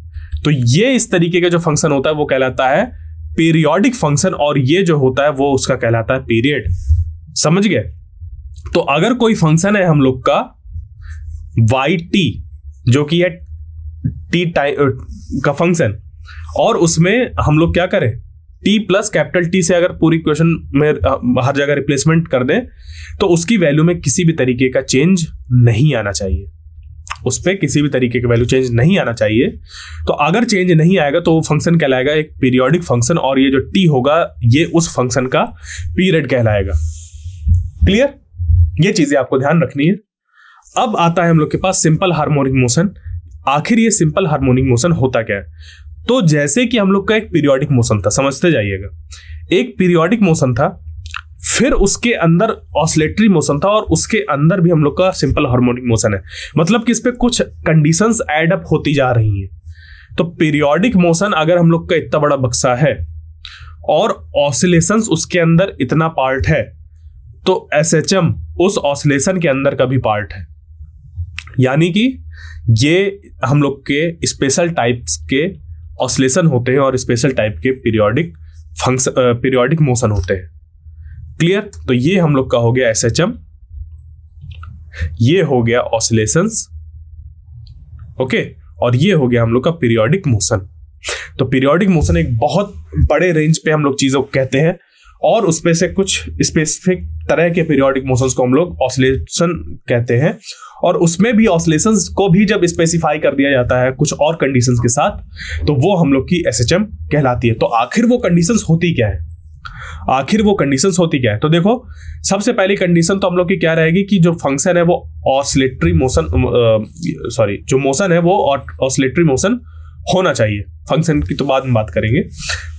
Speaker 1: तो ये इस तरीके का जो फंक्शन होता है वो कहलाता है पीरियोडिक फंक्शन, और ये जो होता है वो उसका कहलाता है पीरियड। समझ गए? तो अगर कोई फंक्शन है हम लोग का yt जो कि है टी का फंक्शन, और उसमें हम लोग क्या करें, t प्लस कैपिटल टी से अगर पूरी इक्वेशन में हर जगह रिप्लेसमेंट कर दें तो उसकी वैल्यू में किसी भी तरीके का चेंज नहीं आना चाहिए, उस पर किसी भी तरीके का वैल्यू चेंज नहीं आना चाहिए। तो अगर चेंज नहीं आएगा तो वो फंक्शन कहलाएगा एक पीरियोडिक फंक्शन, और ये जो टी होगा ये उस फंक्शन का पीरियड कहलाएगा। क्लियर? ये चीजें आपको ध्यान रखनी है। अब आता है हम लोग के पास सिंपल हार्मोनिक मोशन। आखिर ये सिंपल हार्मोनिक मोशन होता क्या है? तो जैसे कि हम लोग का एक पीरियोडिक मोशन था, समझते जाइएगा, एक पीरियोडिक मोशन था, फिर उसके अंदर ऑसिलेटरी मोशन था, और उसके अंदर भी हम लोग का सिंपल हार्मोनिक मोशन है। मतलब कि इस पे कुछ कंडीशंस ऐड अप होती जा रही हैं। तो पीरियोडिक मोशन अगर हम लोग का इतना बड़ा बक्सा है और ऑसिलेशंस उसके अंदर इतना पार्ट है, तो एसएचएम उस ऑसिलेशन के अंदर का भी पार्ट है। यानी कि ये हम लोग के स्पेशल टाइप्स के ऑसिलेशन होते हैं और स्पेशल टाइप के पीरियोडिक मोशन होते हैं। क्लियर? तो ये हम लोग का हो गया एसएचएम, ये हो गया ऑसिलेशंस, ओके, और ये हो गया हम लोग का पीरियोडिक मोशन। तो पीरियोडिक मोशन एक बहुत बड़े रेंज पे हम लोग चीजों को कहते हैं, और उसमें से कुछ स्पेसिफिक तरह के पीरियोडिक मोशंस को हम लोग ऑसिलेशन कहते हैं, और उसमें भी ऑसिलेशंस को भी जब स्पेसिफाई कर दिया जाता है कुछ और कंडीशंस के साथ, तो वो हम लोग की एसएचएम कहलाती है। तो आखिर वो कंडीशंस होती क्या है? तो देखो, सबसे पहली कंडीशन तो हम लोग की क्या रहेगी कि जो फंक्शन है वो ऑसिलेटरी मोशन, जो मोशन है वो ऑसिलेटरी मोशन होना चाहिए। फंक्शन की तो बाद में बात करेंगे।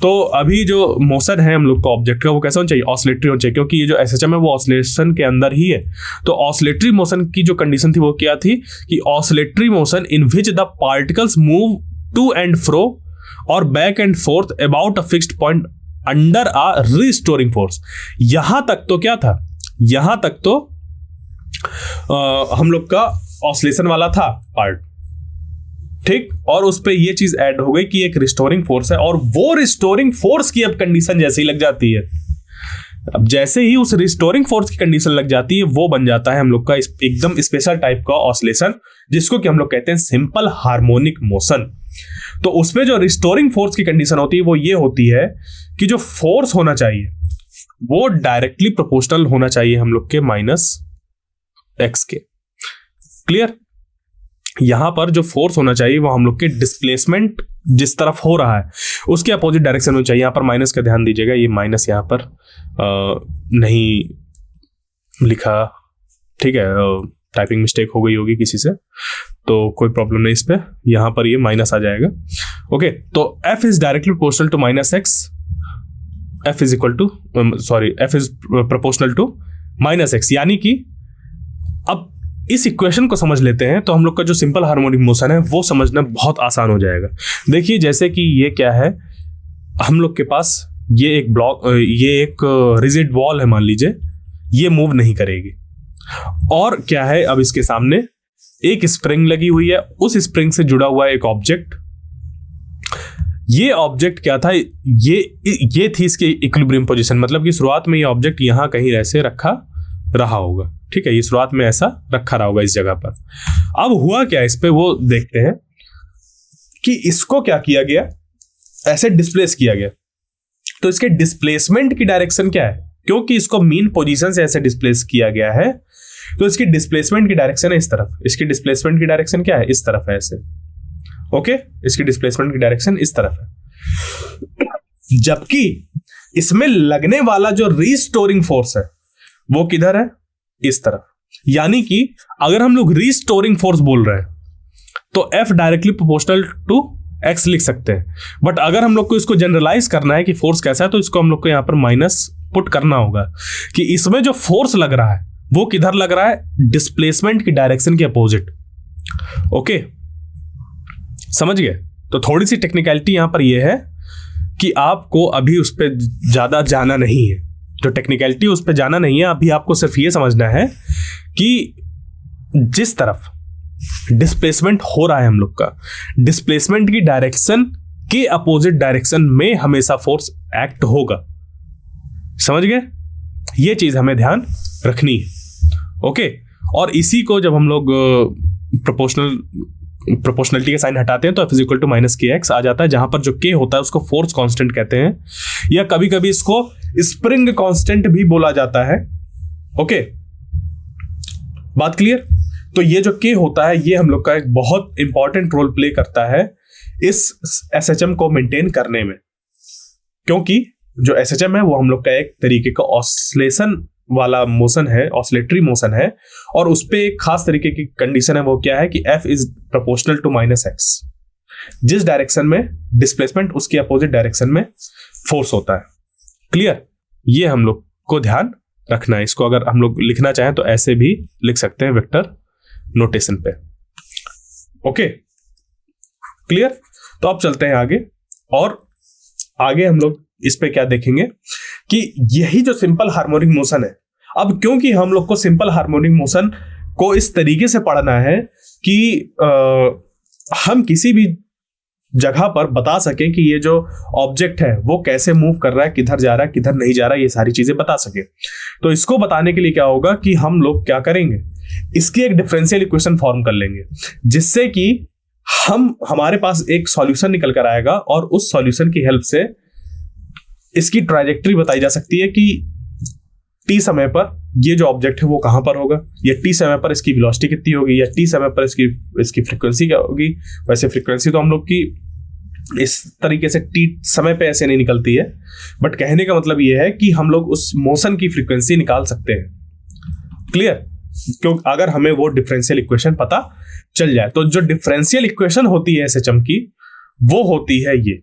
Speaker 1: तो अभी जो मोशन है हम लोग का ऑब्जेक्ट का, वो कैसा होना चाहिए? ऑसिलेटरी होना चाहिए, क्योंकि ये जो एसएचएम है वो ऑसिलेशन के अंदर ही है। तो ऑसिलेटरी मोशन की जो कंडीशन थी वो क्या थी कि oscillatory motion in which the particles move to and fro और back and forth about a fixed point under a restoring force. यहां तक तो क्या था? यहां तक तो हम लोग का ऑसिलेशन वाला था पार्ट, ठीक, और उस पे ये चीज ऐड हो गई कि एक रिस्टोरिंग फोर्स है, और वो रिस्टोरिंग फोर्स की अब कंडीशन जैसे ही लग जाती है, अब जैसे ही उस रिस्टोरिंग फोर्स की कंडीशन लग जाती है, वो बन जाता है हम लोग का एकदम स्पेशल टाइप का ऑसिलेशन, जिसको कि हम लोग कहते हैं सिंपल हार्मोनिक मोशन। तो उसमें जो रिस्टोरिंग फोर्स की कंडीशन होती है वो ये होती है कि जो फोर्स होना चाहिए वो डायरेक्टली प्रोपोर्शनल होना चाहिए हम लोग के -x के। क्लियर? यहां पर जो फोर्स होना चाहिए वो हम लोग के डिस्प्लेसमेंट जिस तरफ हो रहा है उसके अपोजिट डायरेक्शन में चाहिए। यहां पर माइनस का ध्यान दीजिएगा, ये माइनस यहां पर नहीं लिखा, ठीक है, टाइपिंग मिस्टेक हो गई होगी किसी से, तो कोई प्रॉब्लम नहीं इस पे, यहां पर ये माइनस आ जाएगा। ओके, तो f is directly proportional to -x, f is proportional to -x, यानी कि अब इस इक्वेशन को समझ लेते हैं तो हम लोग का जो सिंपल हार्मोनिक मोशन है वो समझना बहुत आसान हो जाएगा। देखिए, जैसे कि ये क्या है, हम लोग के पास ये एक ब्लॉक, ये एक रिजिड वॉल है मान लीजिए, ये मूव नहीं करेगी, और क्या है, अब इसके सामने एक स्प्रिंग लगी हुई है, उस स्प्रिंग से जुड़ा हुआ एक ऑब्जेक्ट। ये ऑब्जेक्ट क्या था, ये थी इसकी इक्विलिब्रियम पोजीशन, मतलब कि शुरुआत में ये ऑब्जेक्ट यहां कहीं ऐसे रखा रहा होगा, ठीक है, ये शुरुआत में ऐसा रखा रहा होगा इस जगह पर। अब हुआ क्या इस पे, वो देखते हैं कि इसको क्या किया गया, ऐसे डिस्प्लेस किया गया। तो इसके डिस्प्लेसमेंट की डायरेक्शन क्या है, क्योंकि इसको मीन पोजीशन से ऐसे डिस्प्लेस किया गया है, तो इसकी डिस्प्लेसमेंट की डायरेक्शन है इस तरफ। इसकी डिस्प्लेसमेंट की डायरेक्शन क्या है, इस तरफ है ऐसे, ओके, इसकी डिस्प्लेसमेंट की डायरेक्शन इस तरफ है। जबकि इसमें लगने वाला जो रीस्टोरिंग फोर्स है वो किधर है, इस तरफ। यानी कि अगर हम लोग रीस्टोरिंग फोर्स बोल रहे हैं तो F directly proportional to x लिख सकते हैं, बट अगर हम लोग को इसको जनरलाइज करना है कि फोर्स कैसा है, तो इसको हम लोग को यहाँ पर माइनस पुट करना होगा कि इसमें जो फोर्स लग रहा है वो किधर लग रहा है, डिस्प्लेसमेंट की डायरेक्शन के अपोजिट। ओके, समझ गए? तो थोड़ी सी टेक्निकलिटी यहां पर यह है कि आपको अभी उस पर ज्यादा जाना नहीं है, जो टेक्निकलिटी उस पर जाना नहीं है, अभी आपको सिर्फ ये समझना है कि जिस तरफ डिस्प्लेसमेंट हो रहा है हम लोग का, डिस्प्लेसमेंट की डायरेक्शन के अपोजिट डायरेक्शन में हमेशा फोर्स एक्ट होगा। समझ गए? ये चीज हमें ध्यान रखनी है। ओके, और इसी को जब हम लोग प्रोपोर्शनलिटी के साइन हटाते हैं तो F इक्वल टू माइनस के एक्स आ जाता है, जहां पर जो के होता है उसको फोर्स कांस्टेंट कहते हैं, या कभी कभी इसको स्प्रिंग कांस्टेंट भी बोला जाता है। ओके, बात क्लियर? तो ये जो के होता है ये हम लोग का एक बहुत इंपॉर्टेंट रोल प्ले करता है इस SHM को मेंटेन करने में, क्योंकि जो SHM है वो हम लोग का एक तरीके का ऑसिलेशन वाला मोशन है, ऑसिलेटरी मोशन है, और उस पे एक खास तरीके की कंडीशन है, वो क्या है कि F is proportional to minus x. जिस डायरेक्शन में डिस्प्लेसमेंट उसके अपोजिट डायरेक्शन में फोर्स होता है। क्लियर? ये हम लोग को ध्यान रखना है। इसको अगर हम लोग लिखना चाहें तो ऐसे भी लिख सकते हैं वेक्टर नोटेशन पे। Okay, clear? तो अब चलते हैं आगे, और आगे हम लोग इस पे क्या देखेंगे कि यही जो सिंपल हार्मोनिक मोशन है, अब क्योंकि हम लोग को सिंपल हार्मोनिक मोशन को इस तरीके से पढ़ना है कि हम किसी भी जगह पर बता सकें कि ये जो ऑब्जेक्ट है वो कैसे मूव कर रहा है, किधर जा रहा है, किधर नहीं जा रहा है, ये सारी चीजें बता सके। तो इसको बताने के लिए क्या होगा कि हम लोग क्या करेंगे, इसकी एक डिफरेंशियल इक्वेशन फॉर्म कर लेंगे, जिससे कि हमारे पास एक सॉल्यूशन निकल कर आएगा, और उस सॉल्यूशन की हेल्प से इसकी ट्राजेक्टरी बताई जा सकती है कि टी समय पर ये जो ऑब्जेक्ट है वो कहां पर होगा, या टी समय पर इसकी वेलोसिटी कितनी होगी, या टी समय पर इसकी फ्रीक्वेंसी क्या होगी। वैसे फ्रीक्वेंसी तो हम लोग की इस तरीके से टी समय पे ऐसे नहीं निकलती है, बट कहने का मतलब ये है कि हम लोग उस मोशन की फ्रीक्वेंसी निकाल सकते हैं। क्लियर? क्योंकि अगर हमें वो डिफरेंशियल इक्वेशन पता चल जाए, तो जो डिफरेंशियल इक्वेशन होती है SHM की, वो होती है ये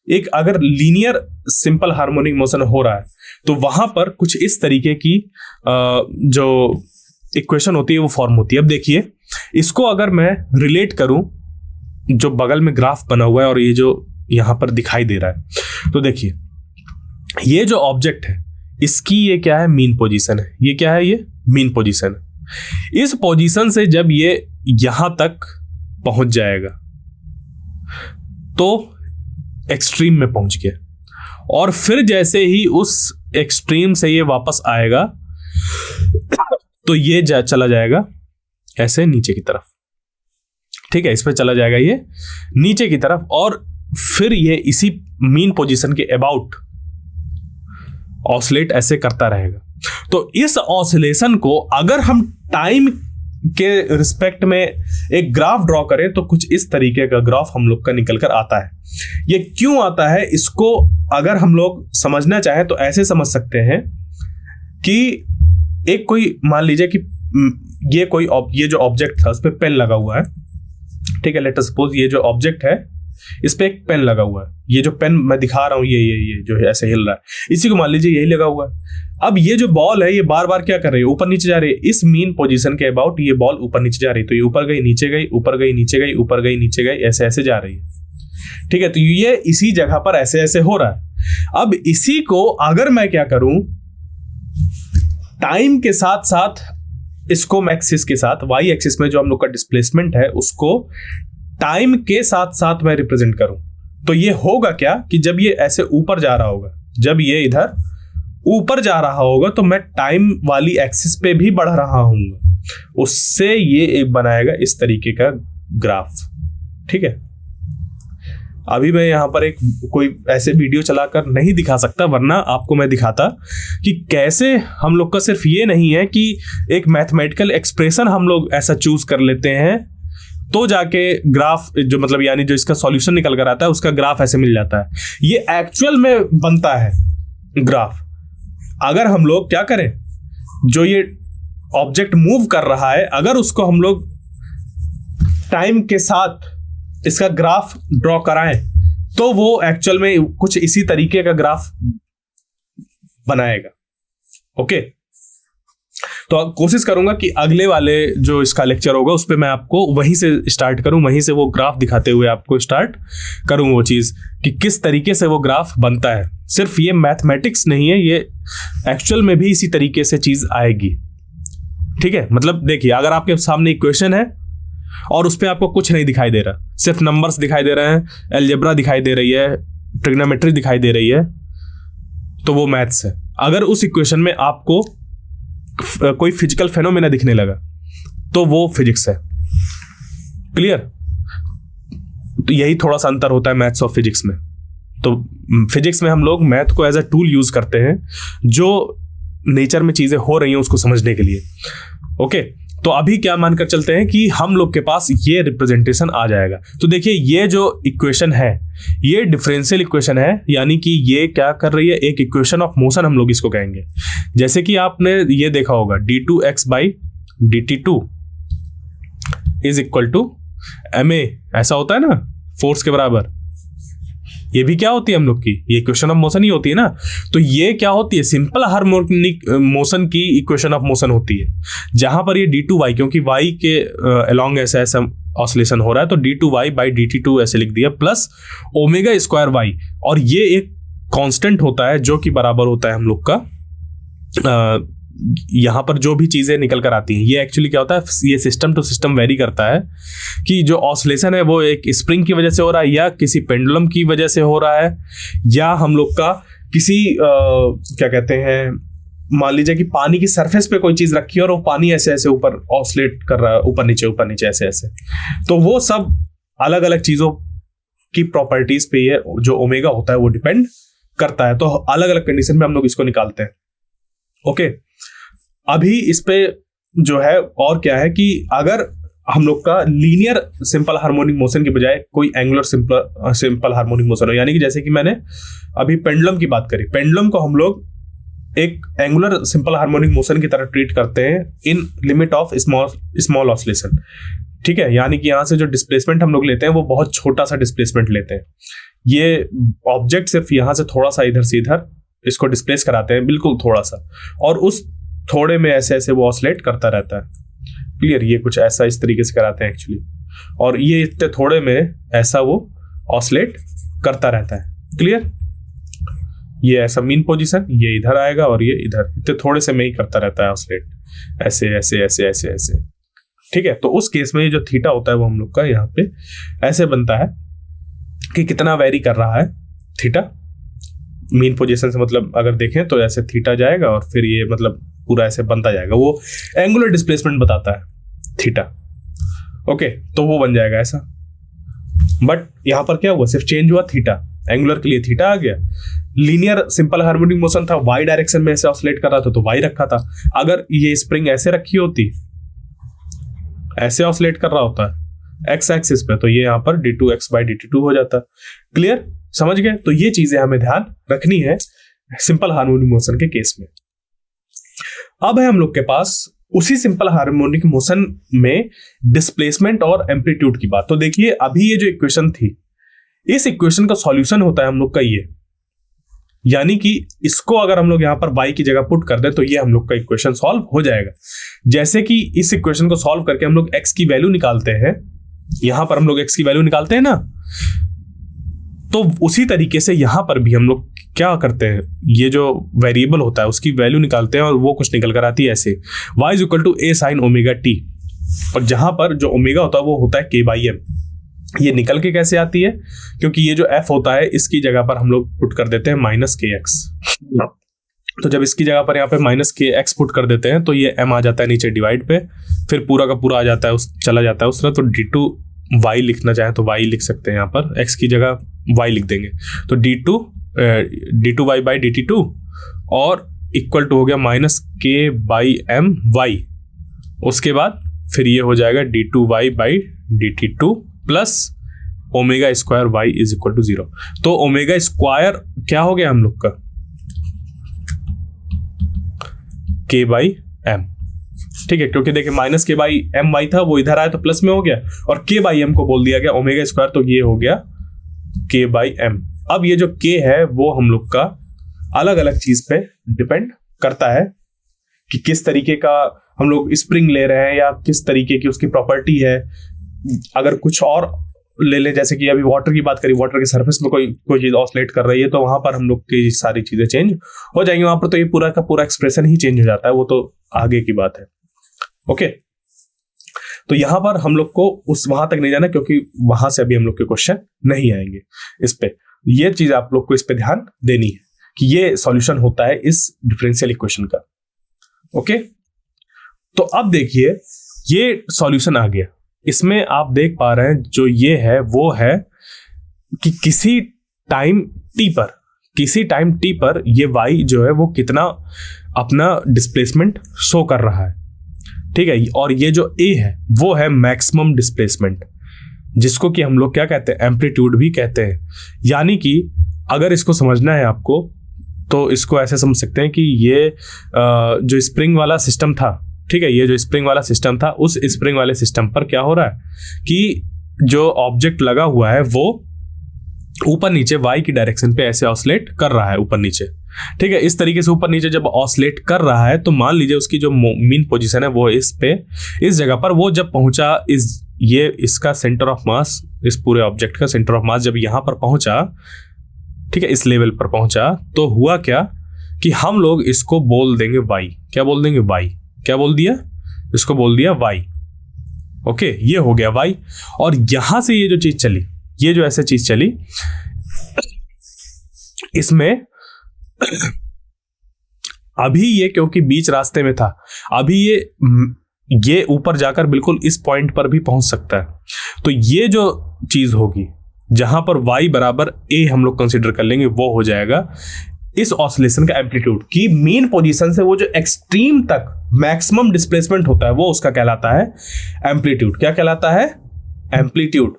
Speaker 1: एक, अगर लीनियर सिंपल हार्मोनिक मोशन हो रहा है तो वहां पर कुछ इस तरीके की जो इक्वेशन होती है वो फॉर्म होती है। अब देखिए, इसको अगर मैं रिलेट करूं, जो बगल में ग्राफ बना हुआ है और ये जो यहां पर दिखाई दे रहा है, तो देखिए ये जो ऑब्जेक्ट है इसकी ये क्या है, मीन पोजीशन है। ये क्या है, ये मीन पोजीशन है। इस पोजीशन से जब ये यहां तक पहुंच जाएगा तो एक्सट्रीम में पहुंच गया, और फिर जैसे ही उस एक्सट्रीम से ये वापस आएगा तो ये चला जाएगा ऐसे नीचे की तरफ। ठीक है, इस पे चला जाएगा ये नीचे की तरफ, और फिर ये इसी मीन पोजीशन के अबाउट ऑसिलेट ऐसे करता रहेगा। तो इस ऑसिलेशन को अगर हम टाइम के रिस्पेक्ट में एक ग्राफ ड्रॉ करें तो कुछ इस तरीके का ग्राफ हम लोग का निकल कर आता है। ये क्यों आता है, इसको अगर हम लोग समझना चाहें तो ऐसे समझ सकते हैं कि एक कोई, मान लीजिए कि ये जो ऑब्जेक्ट था उस पर पेन लगा हुआ है। ठीक है, लेट अस सपोज ये जो ऑब्जेक्ट है इस पे एक पेन लगा हुआ है। ये जो पेन मैं दिखा रहा हूं ये जो है ऐसे हिल रहा है, इसी को मान लीजिए यही लगा हुआ है। अब ये जो बॉल है ये बार बार क्या कर रही है, ऊपर नीचे जा रही है। इस मीन पोजीशन के अबाउट ये बॉल ऊपर नीचे जा रही है, तो ये ऊपर गई नीचे गई, ऊपर गई नीचे गई, ऊपर गई नीचे गई, ऐसे ऐसे जा रही है। ठीक है, तो ये इसी जगह पर ऐसे ऐसे हो रहा है। अब इसी को अगर मैं क्या करूं, टाइम के साथ साथ इसको एक्सिस के साथ, वाई एक्सिस में जो हम लोग का डिस्प्लेसमेंट है उसको टाइम के साथ साथ मैं रिप्रेजेंट करूं, तो ये होगा क्या कि जब ये ऐसे ऊपर जा रहा होगा, जब ये इधर ऊपर जा रहा होगा तो मैं टाइम वाली एक्सिस पे भी बढ़ रहा हूँ, उससे ये एक बनाएगा इस तरीके का ग्राफ। ठीक है, अभी मैं यहां पर एक कोई ऐसे वीडियो चलाकर नहीं दिखा सकता, वरना आपको मैं दिखाता कि कैसे हम लोग का सिर्फ ये नहीं है कि एक मैथमेटिकल एक्सप्रेशन हम लोग ऐसा चूज कर लेते हैं तो जाके ग्राफ जो मतलब यानी जो इसका सॉल्यूशन निकल कर आता है उसका ग्राफ ऐसे मिल जाता है। ये एक्चुअल में बनता है ग्राफ। अगर हम लोग क्या करें, जो ये ऑब्जेक्ट मूव कर रहा है अगर उसको हम लोग टाइम के साथ इसका ग्राफ ड्रॉ कराएं तो वो एक्चुअल में कुछ इसी तरीके का ग्राफ बनाएगा। ओके, तो कोशिश करूंगा कि अगले वाले जो इसका लेक्चर होगा उस पर मैं आपको वहीं से स्टार्ट करूं, वहीं से वो ग्राफ दिखाते हुए आपको स्टार्ट करूं वो चीज़ कि किस तरीके से वो ग्राफ बनता है। सिर्फ ये मैथमेटिक्स नहीं है, ये एक्चुअल में भी इसी तरीके से चीज़ आएगी। ठीक है, मतलब देखिए, अगर आपके सामने इक्वेशन है और उस पर आपको कुछ नहीं दिखाई दे रहा, सिर्फ नंबर्स दिखाई दे रहे हैं, अलजेब्रा दिखाई दे रही है, ट्रिग्नोमेट्री दिखाई दे रही है, तो वो मैथ्स है। अगर उस इक्वेशन में आपको कोई फिजिकल फेनोमेना दिखने लगा तो वो फिजिक्स है। क्लियर? तो यही थोड़ा सा अंतर होता है मैथ्स और फिजिक्स में। तो फिजिक्स में हम लोग मैथ को एज अ टूल यूज करते हैं जो नेचर में चीजें हो रही हैं उसको समझने के लिए। ओके, तो अभी क्या मानकर चलते हैं कि हम लोग के पास ये रिप्रेजेंटेशन आ जाएगा। तो देखिए, ये जो इक्वेशन है ये डिफरेंशियल इक्वेशन है, यानी कि ये क्या कर रही है, एक इक्वेशन ऑफ मोशन हम लोग इसको कहेंगे। जैसे कि आपने ये देखा होगा d2x by dt2 is equal to ma, ऐसा होता है ना, फोर्स के बराबर। ये भी क्या होती है हम लोग की, ये इक्वेशन ऑफ मोशन ही होती है ना। तो ये क्या होती है, सिंपल हार्मोनिक मोशन की इक्वेशन ऑफ मोशन होती है, जहां पर ये d2y, क्योंकि y के अलोंग ऐसा ऐसा ऑसिलेशन हो रहा है, तो d2y बाई dt2 ऐसे लिख दिया, प्लस ओमेगा स्क्वायर y, और ये एक कांस्टेंट होता है जो कि बराबर होता है हम लोग का यहाँ पर जो भी चीज़ें निकल कर आती हैं। ये एक्चुअली क्या होता है, ये सिस्टम टू सिस्टम वेरी करता है कि जो ऑसिलेशन है वो एक स्प्रिंग की वजह से हो रहा है, या किसी पेंडुलम की वजह से हो रहा है, या हम लोग का किसी क्या कहते हैं, मान लीजिए कि पानी की सरफेस पे कोई चीज़ रखी है और वो पानी ऐसे ऐसे ऊपर ऑसिलेट कर रहा है, ऊपर नीचे ऐसे ऐसे। तो वो सब अलग अलग चीज़ों की प्रॉपर्टीज पे ये जो ओमेगा होता है वो डिपेंड करता है। तो अलग अलग कंडीशन में हम लोग इसको निकालते हैं। ओके, अभी इस पे जो है और क्या है कि अगर हम लोग का लीनियर सिंपल हार्मोनिक मोशन के बजाय कोई एंगुलर सिंपल हार्मोनिक मोशन हो, यानी कि जैसे कि मैंने अभी पेंडुलम की बात करी, पेंडुलम को हम लोग एक एंगुलर सिंपल हार्मोनिक मोशन की तरह ट्रीट करते हैं इन लिमिट ऑफ स्मॉल ऑसिलेशन। ठीक है, यानी कि यहाँ से जो डिस्प्लेसमेंट हम लोग लेते हैं वो बहुत छोटा सा डिस्प्लेसमेंट लेते हैं। ये ऑब्जेक्ट सिर्फ यहाँ से थोड़ा सा इधर से इधर इसको डिस्प्लेस कराते हैं, बिल्कुल थोड़ा सा, और उस थोड़े में ऐसे ऐसे वो ऑसिलेट करता रहता है। क्लियर? ये कुछ ऐसा इस तरीके से कराते हैं एक्चुअली, और ये इतने थोड़े में ऐसा वो ऑसिलेट करता रहता है। क्लियर? ये ऐसा मीन पोजीशन, ये इधर आएगा और ये इधर, इतने थोड़े से में ही करता रहता है ऑसिलेट, ऐसे ऐसे ऐसे ऐसे ऐसे। ठीक है, तो उस केस में ये जो थीटा होता है वो हम लोग का यहाँ पे ऐसे बनता है कि कितना वेरी कर रहा है थीटा मीन पोजीशन से, मतलब अगर देखें तो ऐसे थीटा जाएगा और फिर ये मतलब पूरा ऐसे बनता जाएगा, वो एंगुलर डिस्प्लेसमेंट बताता है थीटा। ओके, तो वो बन जाएगा ऐसा। बट यहां पर क्या हुआ, सिर्फ चेंज हुआ थीटा, एंगुलर के लिए थीटा आ गया। लीनियर सिंपल हार्मोनिक मोशन था, वाई डायरेक्शन में ऐसे ऑसिलेट कर रहा था तो वाई रखा था। अगर ये स्प्रिंग ऐसे रखी होती, ऐसे ऑसिलेट कर रहा होता एक्स एक्सिस पे, तो ये यहाँ पर d2x बाई dt2 हो जाता। क्लियर? समझ गए? तो ये चीजें हमें ध्यान रखनी है सिंपल हार्मोनिक मोशन के केस में। अब है हम लोग के पास उसी सिंपल हार्मोनिक मोशन में डिस्प्लेसमेंट और एम्पलीट्यूड की बात। तो देखिए, अभी ये जो इक्वेशन थी, इस इक्वेशन का सॉल्यूशन होता है हम लोग का ये, यानी कि इसको अगर हम लोग यहां पर y की जगह पुट कर दें तो ये हम लोग का इक्वेशन सॉल्व हो जाएगा। जैसे कि इस इक्वेशन को सॉल्व करके हम लोग x की वैल्यू निकालते हैं, यहां पर हम लोग x की वैल्यू निकालते हैं ना, तो उसी तरीके से यहां पर भी हम लोग क्या करते हैं, ये जो वेरिएबल होता है उसकी वैल्यू निकालते हैं और वो कुछ निकल कर आती है ऐसे, y is equal to a sine omega t, और जहां पर जो ओमेगा होता है वो होता है k/m। ये निकल के कैसे आती है, क्योंकि ये जो f होता है इसकी जगह पर हम लोग पुट कर देते हैं -kx। तो जब इसकी जगह पर यहाँ पे -kx पुट कर देते हैं तो ये m आ जाता है नीचे डिवाइड पे, फिर पूरा का पूरा आ जाता है चला जाता है उस तरह। तो d2y लिखना चाहे तो y लिख सकते हैं, यहाँ पर x की जगह y लिख देंगे, तो d2y बाई dt2 और इक्वल टू हो गया -k/my। उसके बाद फिर ये हो जाएगा d2y by dt2 plus omega square y is equal to 0। तो ओमेगा स्क्वायर क्या हो गया हम लोग का, k/m। ठीक है, क्योंकि देखिए माइनस के बाई एम वाई था, वो इधर आया तो प्लस में हो गया, और के बाई एम को बोल दिया गया ओमेगा स्क्वायर, तो ये हो गया के बाई एम। अब ये जो के है वो हम लोग का अलग अलग चीज पे डिपेंड करता है कि किस तरीके का हम लोग स्प्रिंग ले रहे हैं या किस तरीके की उसकी प्रॉपर्टी है। अगर कुछ और ले लें, जैसे कि अभी वाटर की बात करी, वाटर के सरफेस में कोई चीज ऑसिलेट कर रही है, तो वहां पर हम लोग की सारी चीजें चेंज हो जाएंगी, वहां पर तो ये पूरा का पूरा एक्सप्रेशन ही चेंज हो जाता है, वो तो आगे की बात है। ओके, तो यहां पर हम लोग को उस वहां तक नहीं जाना, क्योंकि वहां से अभी हम लोग के क्वेश्चन नहीं आएंगे इस पे। ये चीज आप लोग को इस पे ध्यान देनी है कि ये सॉल्यूशन होता है इस डिफरेंशियल इक्वेशन का। ओके, तो अब देखिए ये सॉल्यूशन आ गया, इसमें आप देख पा रहे हैं जो ये है वो है कि किसी टाइम टी पर ये y जो है वो कितना अपना डिस्प्लेसमेंट शो कर रहा है, ठीक है। और ये जो a है वो है मैक्सिमम डिस्प्लेसमेंट, जिसको कि हम लोग क्या कहते हैं, एम्पलीट्यूड भी कहते हैं। यानी कि अगर इसको समझना है आपको तो इसको ऐसे समझ सकते हैं कि ये जो स्प्रिंग वाला सिस्टम था, ठीक है, ये जो स्प्रिंग वाला सिस्टम था, उस स्प्रिंग वाले सिस्टम पर क्या हो रहा है कि जो ऑब्जेक्ट लगा हुआ है वो ऊपर नीचे y की डायरेक्शन पे ऐसे ऑसिलेट कर रहा है ऊपर नीचे, ठीक है। इस तरीके से ऊपर नीचे जब ऑसिलेट कर रहा है तो मान लीजिए उसकी जो मीन पोजीशन है वो इस जगह पर, वो जब पहुंचा ये इसका सेंटर ऑफ मास, इस पूरे ऑब्जेक्ट का सेंटर ऑफ मास जब यहां पर पहुंचा, ठीक है, इस लेवल पर पहुंचा, तो हुआ क्या कि हम लोग इसको बोल देंगे y। क्या बोल देंगे? y। क्या बोल दिया? इसको बोल दिया y। ओके, ये हो गया y। और यहां से ये जो चीज चली, ये जो ऐसे चीज चली, इसमें अभी ये क्योंकि बीच रास्ते में था, अभी ये ऊपर जाकर बिल्कुल इस पॉइंट पर भी पहुंच सकता है। तो ये जो चीज होगी जहां पर y बराबर a हम लोग कंसीडर कर लेंगे, वो हो जाएगा इस ऑसिलेशन का एम्पलीट्यूड की मीन पोजीशन से वो जो एक्सट्रीम तक मैक्सिमम डिस्प्लेसमेंट होता है वो उसका कहलाता है एम्पलीट्यूड। क्या कहलाता है? एम्पलीट्यूड।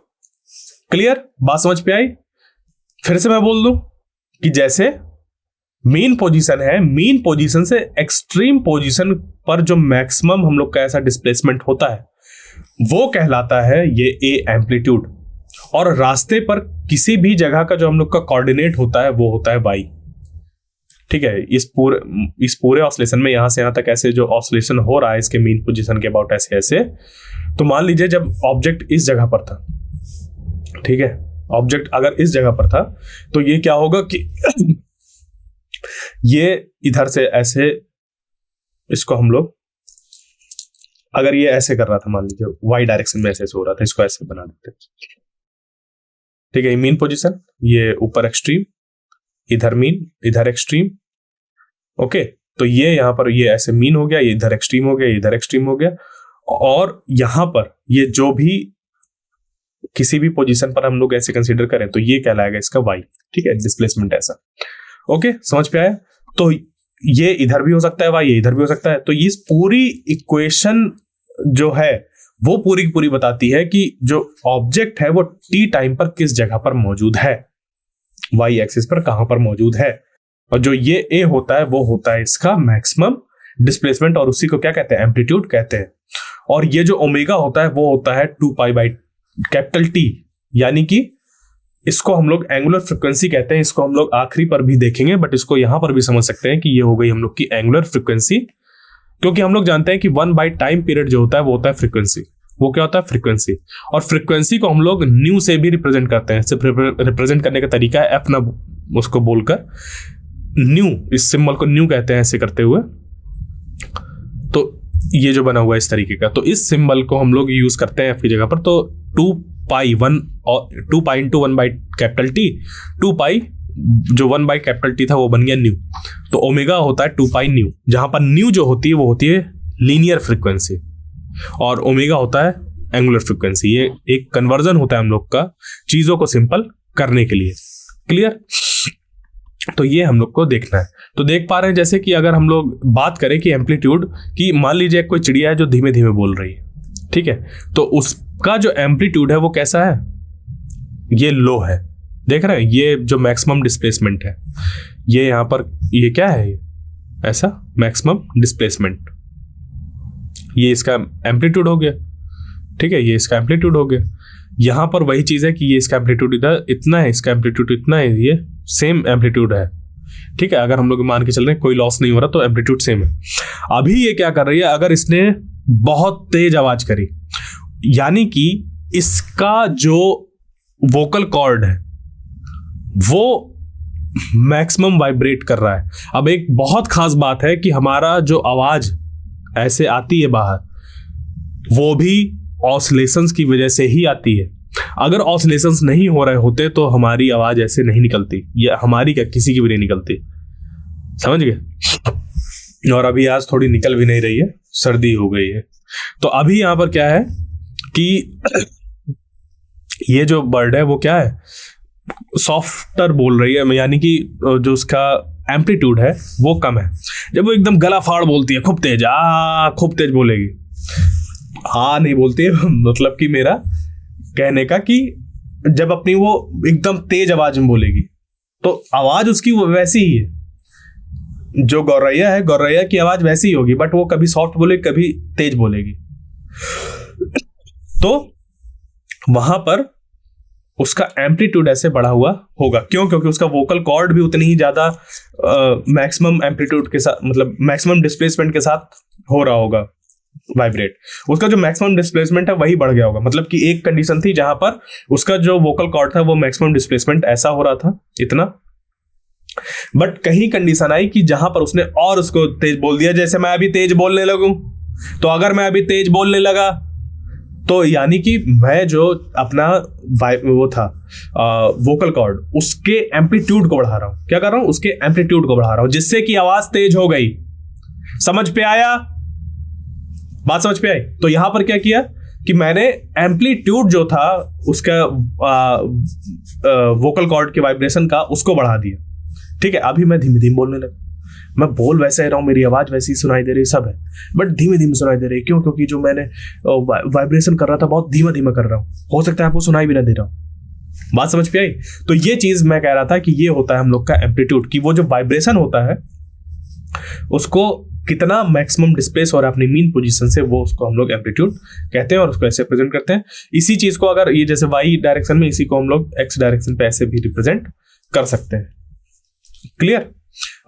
Speaker 1: क्लियर? बात समझ पे आई? फिर से मैं बोल दूं कि जैसे मीन पोजीशन है, मीन पोजीशन से एक्सट्रीम पोजीशन पर जो मैक्सिमम हम लोग का ऐसा डिस्प्लेसमेंट होता है वो कहलाता है ये ए एम्पलीट्यूड। और रास्ते पर किसी भी जगह का जो हम लोग का कोऑर्डिनेट होता है वो होता है y, ठीक है। इस पूरे ऑसिलेशन में यहां से यहां तक ऐसे जो ऑसिलेशन हो रहा है इसके मीन पोजीशन के अबाउट ऐसे ऐसे, तो मान लीजिए जब ऑब्जेक्ट इस जगह पर था, ठीक है, ऑब्जेक्ट अगर इस जगह पर था तो ये क्या होगा कि ये इधर से ऐसे, इसको हम लोग अगर ये ऐसे कर रहा था, मान लीजिए y डायरेक्शन में ऐसे हो रहा था, इसको ऐसे बना देते, ठीक है। मीन पोजीशन, ये ऊपर एक्सट्रीम, इधर मीन, इधर एक्सट्रीम। ओके, तो ये यहां पर ये ऐसे मीन हो गया, ये इधर एक्सट्रीम हो गया, ये इधर एक्सट्रीम हो गया, और यहां पर ये जो भी किसी भी पोजीशन पर हम लोग ऐसे कंसीडर करें तो ये कहलाएगा इसका y, ठीक है, डिस्प्लेसमेंट ऐसा। ओके, समझ पे आया? तो ये इधर भी हो सकता है y, ये इधर भी हो सकता है। तो इस पूरी इक्वेशन जो है वो पूरी की पूरी बताती है कि जो ऑब्जेक्ट है वो t टाइम पर किस जगह पर मौजूद है, y एक्सिस पर कहां पर मौजूद है। और जो ये a होता है वो होता है इसका मैक्सिमम डिस्प्लेसमेंट, और उसी को क्या कहते हैं? एम्पलीट्यूड कहते हैं। और ये जो ओमेगा होता है वो होता है 2π/T, यानी कि इसको हम लोग एंगुलर फ्रीक्वेंसी कहते हैं। इसको हम लोग आखिरी पर भी देखेंगे, बट इसको यहां पर भी समझ सकते हैं कि ये हो गई हम लोग की एंगुलर फ्रीक्वेंसी, क्योंकि हम लोग जानते हैं कि 1 टाइम पीरियड जो होता है वो होता है फ्रीक्वेंसी। वो क्या होता है? फ्रीक्वेंसी। और फ्रीक्वेंसी को हम लोग न्यू से भी रिप्रेजेंट करते हैं। सिर्फ रिप्रेजेंट करने का तरीका है एफ ना उसको बोलकर, न्यू, इस सिंबल को न्यू कहते हैं ऐसे करते हुए। तो ये जो बना हुआ है इस तरीके का, तो इस सिंबल को हम लोग यूज करते हैं एफ की जगह पर। तो 2π इंटू 1/T, 2π जो 1/T था वो बन गया न्यू। तो ओमेगा होता है 2π न्यू, जहां पर न्यू जो होती है वो होती है लीनियर फ्रीक्वेंसी और ओमेगा होता है एंगुलर फ्रीक्वेंसी। ये एक कन्वर्जन होता है हम लोग का चीजों को सिंपल करने के लिए। क्लियर? तो ये हम लोग को देखना है। तो देख पा रहे हैं जैसे कि अगर हम लोग बात करें कि एम्पलीट्यूड की, मान लीजिए कोई चिड़िया है जो धीमे धीमे बोल रही है, ठीक है, तो उसका जो एम्पलीट्यूड है वो कैसा है? ये लो है। देख रहे हैं ये जो मैक्सिमम डिस्प्लेसमेंट है, ये यहां पर ये क्या है? ऐसा मैक्सिमम डिस्प्लेसमेंट, ये इसका एम्पलीट्यूड हो गया, ठीक है, ये इसका एम्पलीट्यूड हो गया। यहाँ पर वही चीज़ है कि ये इसका एम्पलीट्यूड इधर इतना है, इसका एम्पलीट्यूड इतना है, ये सेम एम्पलीट्यूड है, ठीक है। अगर हम लोग मान के चल रहे हैं कोई लॉस नहीं हो रहा तो एम्पलीट्यूड सेम है। अभी ये क्या कर रही है, अगर इसने बहुत तेज आवाज करी, यानी कि इसका जो वोकल कॉर्ड है वो मैक्सिमम वाइब्रेट कर रहा है। अब एक बहुत खास बात है कि हमारा जो आवाज ऐसे आती है बाहर, वो भी ऑसिलेशंस की वजह से ही आती है। अगर ऑसिलेशंस नहीं हो रहे होते तो हमारी आवाज ऐसे नहीं निकलती, या हमारी क्या किसी की भी नहीं निकलती, समझ गए। और अभी आज थोड़ी निकल भी नहीं रही है, सर्दी हो गई है। तो अभी यहां पर क्या है कि ये जो बर्ड है वो क्या है, सॉफ्टर बोल रही है, यानी कि जो उसका एम्पलीट्यूड है वो कम है। जब वो एकदम गला फाड़ बोलती है खूब तेज, खूब तेज बोलेगी, नहीं बोलती है, मतलब कि मेरा कहने का कि जब अपनी वो एकदम तेज आवाज में बोलेगी तो आवाज उसकी वो वैसी ही है। जो गौरैया है, गौरैया की आवाज वैसी ही होगी, बट वो कभी सॉफ्ट बोलेगी कभी तेज बोलेगी। तो वहां पर उसका एम्पलीट्यूड ऐसे बढ़ा हुआ होगा। क्यों? क्योंकि उसका वोकल कॉर्ड भी उतनी ही ज्यादा मैक्सिमम एम्पलीट्यूड के साथ, मतलब मैक्सिमम डिस्प्लेसमेंट के साथ हो रहा होगा वाइब्रेट। उसका जो मैक्सिमम डिस्प्लेसमेंट है वही बढ़ गया होगा। मतलब कि एक कंडीशन थी जहां पर उसका जो वोकल कॉर्ड था वो मैक्सिमम डिस्प्लेसमेंट ऐसा हो रहा था इतना, बट कहीं कंडीशन आई कि जहां पर उसने और उसको तेज बोल दिया। जैसे मैं अभी तेज बोलने लगूं, तो अगर मैं अभी तेज बोलने लगा तो यानी कि मैं जो अपना वो था वोकल कॉर्ड, उसके एम्पलीट्यूड को बढ़ा रहा हूं। क्या कर रहा हूं? उसके एम्पलीट्यूड को बढ़ा रहा हूं, जिससे कि आवाज तेज हो गई। समझ पे आया? बात समझ पे आई? तो यहां पर क्या किया कि मैंने एम्पलीट्यूड जो था उसका वोकल कॉर्ड के वाइब्रेशन का, उसको बढ़ा दिया। ठीक है, अभी मैं धीमे धीमे बोलने लगा। मैं बोल वैसे रहा हूँ, मेरी आवाज वैसी सुनाई दे रही, सब है, बट धीमे धीमे सुनाई दे रही। क्यों? क्योंकि जो मैंने वाइब्रेशन कर रहा था बहुत धीमा धीमा कर रहा हूँ, हो सकता है आपको सुनाई भी ना दे रहा हूँ। बात समझ पे आई? तो ये चीज मैं कह रहा था कि ये होता है हम लोग का एम्पलीट्यूड, कि वो जो वाइब्रेशन होता है उसको कितना मैक्सिमम डिस्प्लेस हो रहा है अपनी मीन पोजीशन से, वो उसको हम लोग एम्पलीट्यूड कहते हैं और उसको ऐसे रिप्रेजेंट करते हैं। इसी चीज को अगर ये जैसे वाई डायरेक्शन में, इसी को हम लोग एक्स डायरेक्शन पे ऐसे भी रिप्रेजेंट कर सकते हैं। क्लियर?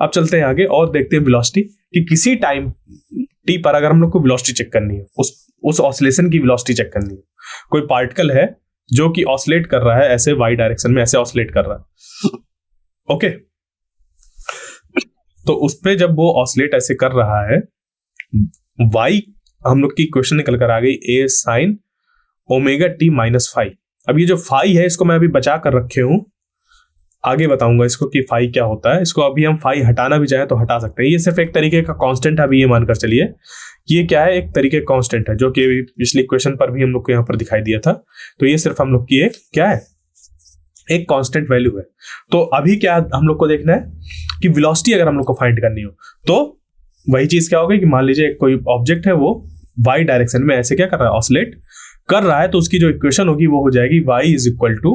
Speaker 1: अब चलते हैं आगे और देखते हैं वेलोसिटी, कि किसी टाइम टी पर अगर हम लोग को वेलोसिटी चेक करनी है, उस ऑसिलेशन की वेलोसिटी चेक करनी है। कोई पार्टिकल है जो कि ऑसिलेट कर रहा है ऐसे वाई डायरेक्शन में, ऐसे ऑसिलेट कर रहा है, ओके। तो उस पे जब वो ऑसिलेट ऐसे कर रहा है, वाई हम लोग की इक्वेशन निकल कर आ गई A sine omega T minus phi. अब ये जो फाई है इसको मैं अभी बचा कर रखे हूं, आगे बताऊंगा इसको कि फाई क्या होता है। इसको अभी हम फाई हटाना भी चाहे तो हटा सकते हैं। ये सिर्फ एक तरीके का कांस्टेंट है, अभी ये मानकर चलिए ये क्या है, एक तरीके का कांस्टेंट है, जो कि पिछली इक्वेशन पर भी हम लोग को यहाँ पर दिखाई दिया था। तो ये सिर्फ हम लोग की एक क्या है, एक कांस्टेंट वैल्यू है। तो अभी क्या हम लोग को देखना है कि वेलोसिटी अगर हम लोग को फाइंड करनी हो तो वही चीज क्या होगी कि मान लीजिए कोई ऑब्जेक्ट है वो वाई डायरेक्शन में ऐसे क्या कर रहा है, ऑसिलेट कर रहा है, तो उसकी जो इक्वेशन होगी वो हो जाएगी वाई इज इक्वल टू,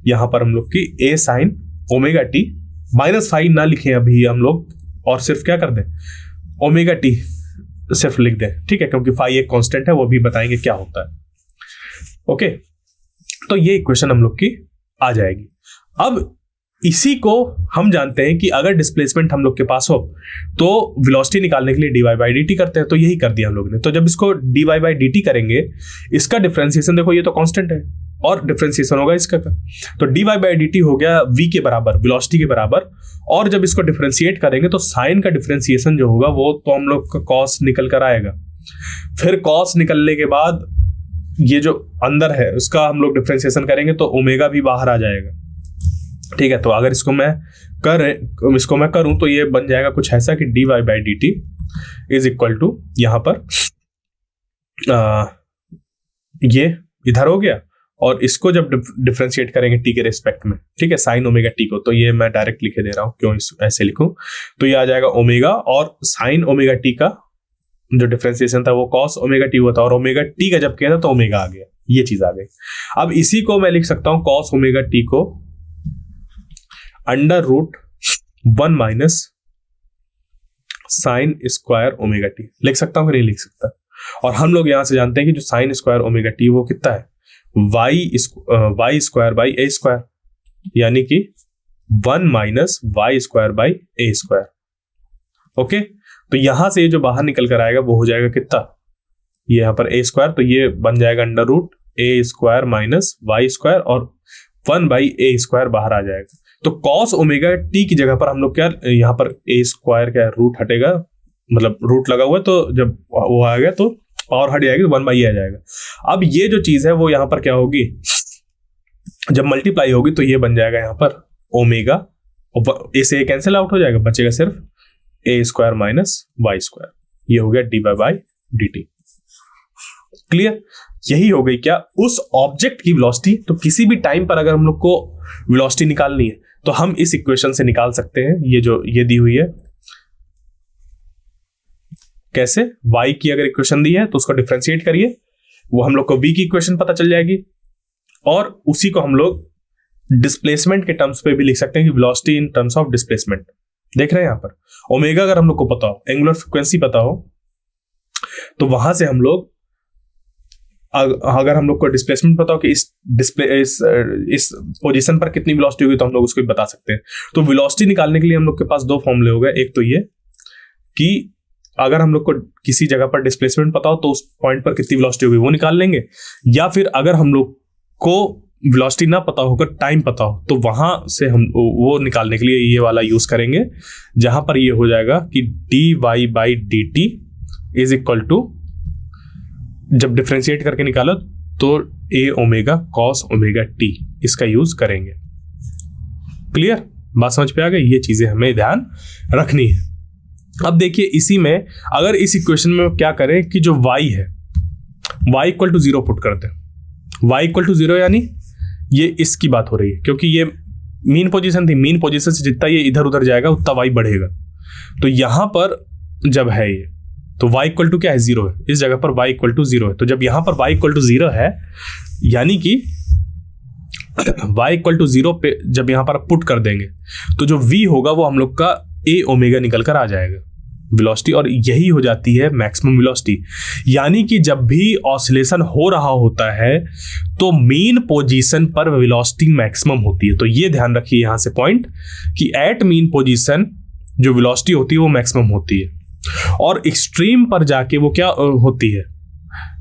Speaker 1: यहां पर हम लोग की A sine omega T minus five ना लिखें अभी हम लोग, और सिर्फ क्या कर दें, ओमेगा टी सिर्फ लिख दें, ठीक है, क्योंकि फाई एक कांस्टेंट है, वो भी बताएंगे क्या होता है। ओके, तो ये इक्वेशन हम लोग की आ जाएगी। अब इसी को हम जानते हैं कि अगर डिस्प्लेसमेंट हम लोग के पास हो तो वेलोसिटी निकालने के लिए d y by d t करते हैं, तो यही कर दिया हम लोग ने। तो जब इसको d y by d t करेंगे, इसका डिफरेंशिएशन देखो, ये तो कांस्टेंट है और डिफरेंशिएशन होगा इसका का, तो d y by d t हो गया वी के बराबर, वेलोसिटी के बराबर। और जब इसको डिफरेंशिएट करेंगे तो साइन का डिफरेंशिएशन जो होगा वो तो हम लोग का कॉस निकल कर आएगा। फिर कॉस निकलने के बाद ये जो अंदर है उसका हम लोग डिफरेंशिएशन करेंगे तो ओमेगा भी बाहर आ जाएगा, ठीक है। तो अगर इसको मैं करूं तो ये बन जाएगा कुछ ऐसा कि d y by d t is equal to, यहां पर ये इधर हो गया, और इसको जब डिफरेंशिएट करेंगे टी के रिस्पेक्ट में, ठीक है, साइन ओमेगा टी को, तो ये मैं डायरेक्ट लिखे दे रहा हूं, क्यों ऐसे लिखूं, तो ये आ जाएगा ओमेगा, और साइन ओमेगा टी का जो डिफरेंशिएशन था वो कॉस ओमेगा टी हुआ था, और ओमेगा टी का जब किया था तो ओमेगा आ गया, ये चीज आ गई। अब इसी को मैं लिख सकता हूं कॉस ओमेगा टी को under root 1 minus sine square omega t, लिख सकता हूं कि नहीं लिख सकता? और हम लोग यहाँ से जानते हैं कि जो साइन स्क्वायर ओमेगा टी वो कितना है, y square by a square, यानी कि 1 minus y square by a square. Okay, तो यहां से जो बाहर निकल कर आएगा वो हो जाएगा कितना, ये यहाँ पर ए स्क्वायर, तो ये बन जाएगा अंडर रूट ए स्क्वायर माइनस वाई स्क्वायर और 1 बाई ए स्क्वायर बाहर आ जाएगा। तो कॉस ओमेगा टी की जगह पर हम लोग क्या, यहाँ पर ए स्क्वायर क्या रूट हटेगा, मतलब रूट लगा हुआ है, तो जब वो आ गया तो पावर हट जाएगी, 1 बाई ए आ जाएगा। अब ये जो चीज है वो यहाँ पर क्या होगी, जब मल्टीप्लाई होगी तो ये बन जाएगा यहाँ पर ओमेगा, इसे कैंसिल आउट हो जाएगा, बचेगा सिर्फ a square minus y square, ये हो गया d y by d t. Clear, यही हो गई क्या उस ऑब्जेक्ट की वेलोसिटी। तो किसी भी टाइम पर अगर हम लोग को वेलोसिटी निकालनी है तो हम इस इक्वेशन से निकाल सकते हैं, ये जो ये दी हुई है, कैसे, y की अगर इक्वेशन दी है तो उसको डिफरेंशिएट करिए, वो हम लोग को v की इक्वेशन पता चल जाएगी, और उसी को हम लोग डिस्प्लेसमेंट के टर्म्स पे भी लिख सकते हैं कि velocity in terms of displacement. देख रहे हैं यहाँ पर ओमेगा अगर हम लोग को पता हो, एंगुलर फ्रीक्वेंसी पता हो, तो वहां से हम लोग अगर हम लोग को डिस्प्लेसमेंट पता हो कि इस पोजीशन पर कितनी वेलोसिटी होगी तो हम लोग उसको बता सकते हैं। तो वेलोसिटी निकालने के लिए हम लोग के पास दो फॉर्मूले हो गए, एक तो ये कि अगर हम लोग को किसी जगह पर डिस्प्लेसमेंट पता हो तो उस पॉइंट पर कितनी वेलोसिटी होगी वो निकाल लेंगे, या फिर अगर हम लोग को वेलोसिटी ना पता होकर टाइम पता हो तो वहां से हम वो निकालने के लिए ये वाला यूज करेंगे, जहां पर ये हो जाएगा कि d y by d t is equal to, जब डिफरेंशिएट करके निकालो तो a omega cos omega t, इसका यूज करेंगे। क्लियर, बात समझ पे आ गई, ये चीजें हमें ध्यान रखनी है। अब देखिए इसी में अगर इस इक्वेशन में क्या करें कि जो y है y इक्वल टू 0 पुट करते हैं, y इक्वल टू 0 यानी ये इसकी बात हो रही है, क्योंकि ये मीन पोजीशन थी, मीन पोजीशन से जितना ये इधर उधर जाएगा उतना y बढ़ेगा। तो यहां पर जब है ये, तो y इक्वल टू क्या है, 0 है, इस जगह पर y इक्वल टू 0 है। तो जब यहां पर y इक्वल टू 0 है, यानी कि y इक्वल टू 0 पे जब यहां पर पुट कर देंगे तो जो v होगा वो हम लोग का a ओमेगा निकल कर आ जाएगा वेलोसिटी, और यही हो जाती है मैक्सिमम वेलोसिटी। यानी कि जब भी ऑसिलेशन हो रहा होता है तो मीन पोजीशन पर वेलोसिटी मैक्सिमम होती है। तो ये ध्यान रखिए यहां से पॉइंट कि एट मीन पोजीशन जो वेलोसिटी होती है वो मैक्सिमम होती है, और एक्सट्रीम पर जाके वो क्या होती है,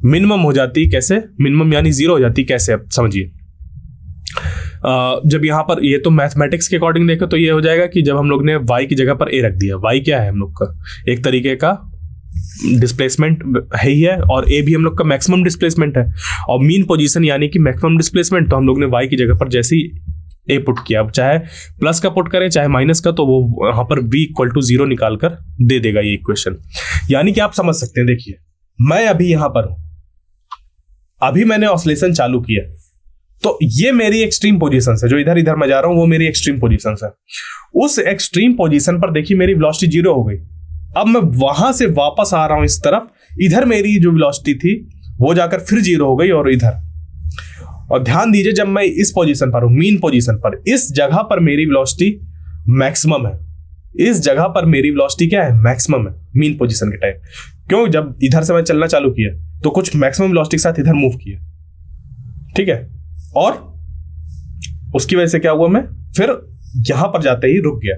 Speaker 1: मिनिमम हो जाती है। कैसे मिनिमम यानी 0 हो जाती है, कैसे अब समझिए। जब यहाँ पर ये तो मैथमेटिक्स के अकॉर्डिंग देखो तो ये हो जाएगा कि जब हम लोग ने y की जगह पर a रख दिया, y क्या है हम लोग का एक तरीके का डिस्प्लेसमेंट है ही है, और a भी हम लोग का मैक्सिमम डिस्प्लेसमेंट है, और मीन पोजीशन यानी कि मैक्सिमम डिस्प्लेसमेंट। तो हम लोग ने y की जगह पर जैसे ही a पुट किया, अब चाहे प्लस का पुट करें चाहे माइनस का, तो वो वहां पर v इक्वल टू 0 निकाल कर दे देगा ये इक्वेशन। यानी कि आप समझ सकते हैं, देखिए मैं अभी यहां पर हूं, अभी मैंने ऑसिलेशन चालू किया, तो ये मेरी एक्सट्रीम पोजीशन है, जो इधर इधर मैं जा रहा हूं वो मेरी एक्सट्रीम पोजीशन है। उस एक्सट्रीम पोजीशन पर देखिए मेरी वेलोसिटी 0 हो गई। अब मैं वहां से वापस आ रहा हूं इस तरफ, इधर मेरी जो वेलोसिटी थी वो जाकर फिर 0 हो गई, और इधर, और ध्यान दीजिए जब मैं इस पोजीशन पर हूं, मीन पोजीशन पर, इस जगह पर मेरी वेलोसिटी मैक्सिमम है, इस जगह पर मेरी वेलोसिटी क्या है, मैक्सिमम है मीन पोजीशन के टाइम। क्यों, जब इधर से मैं चलना चालू किया तो कुछ मैक्सिमम वेलोसिटी के साथ इधर मूव किया, ठीक है, और उसकी वजह से क्या हुआ, मैं फिर यहां पर जाते ही रुक गया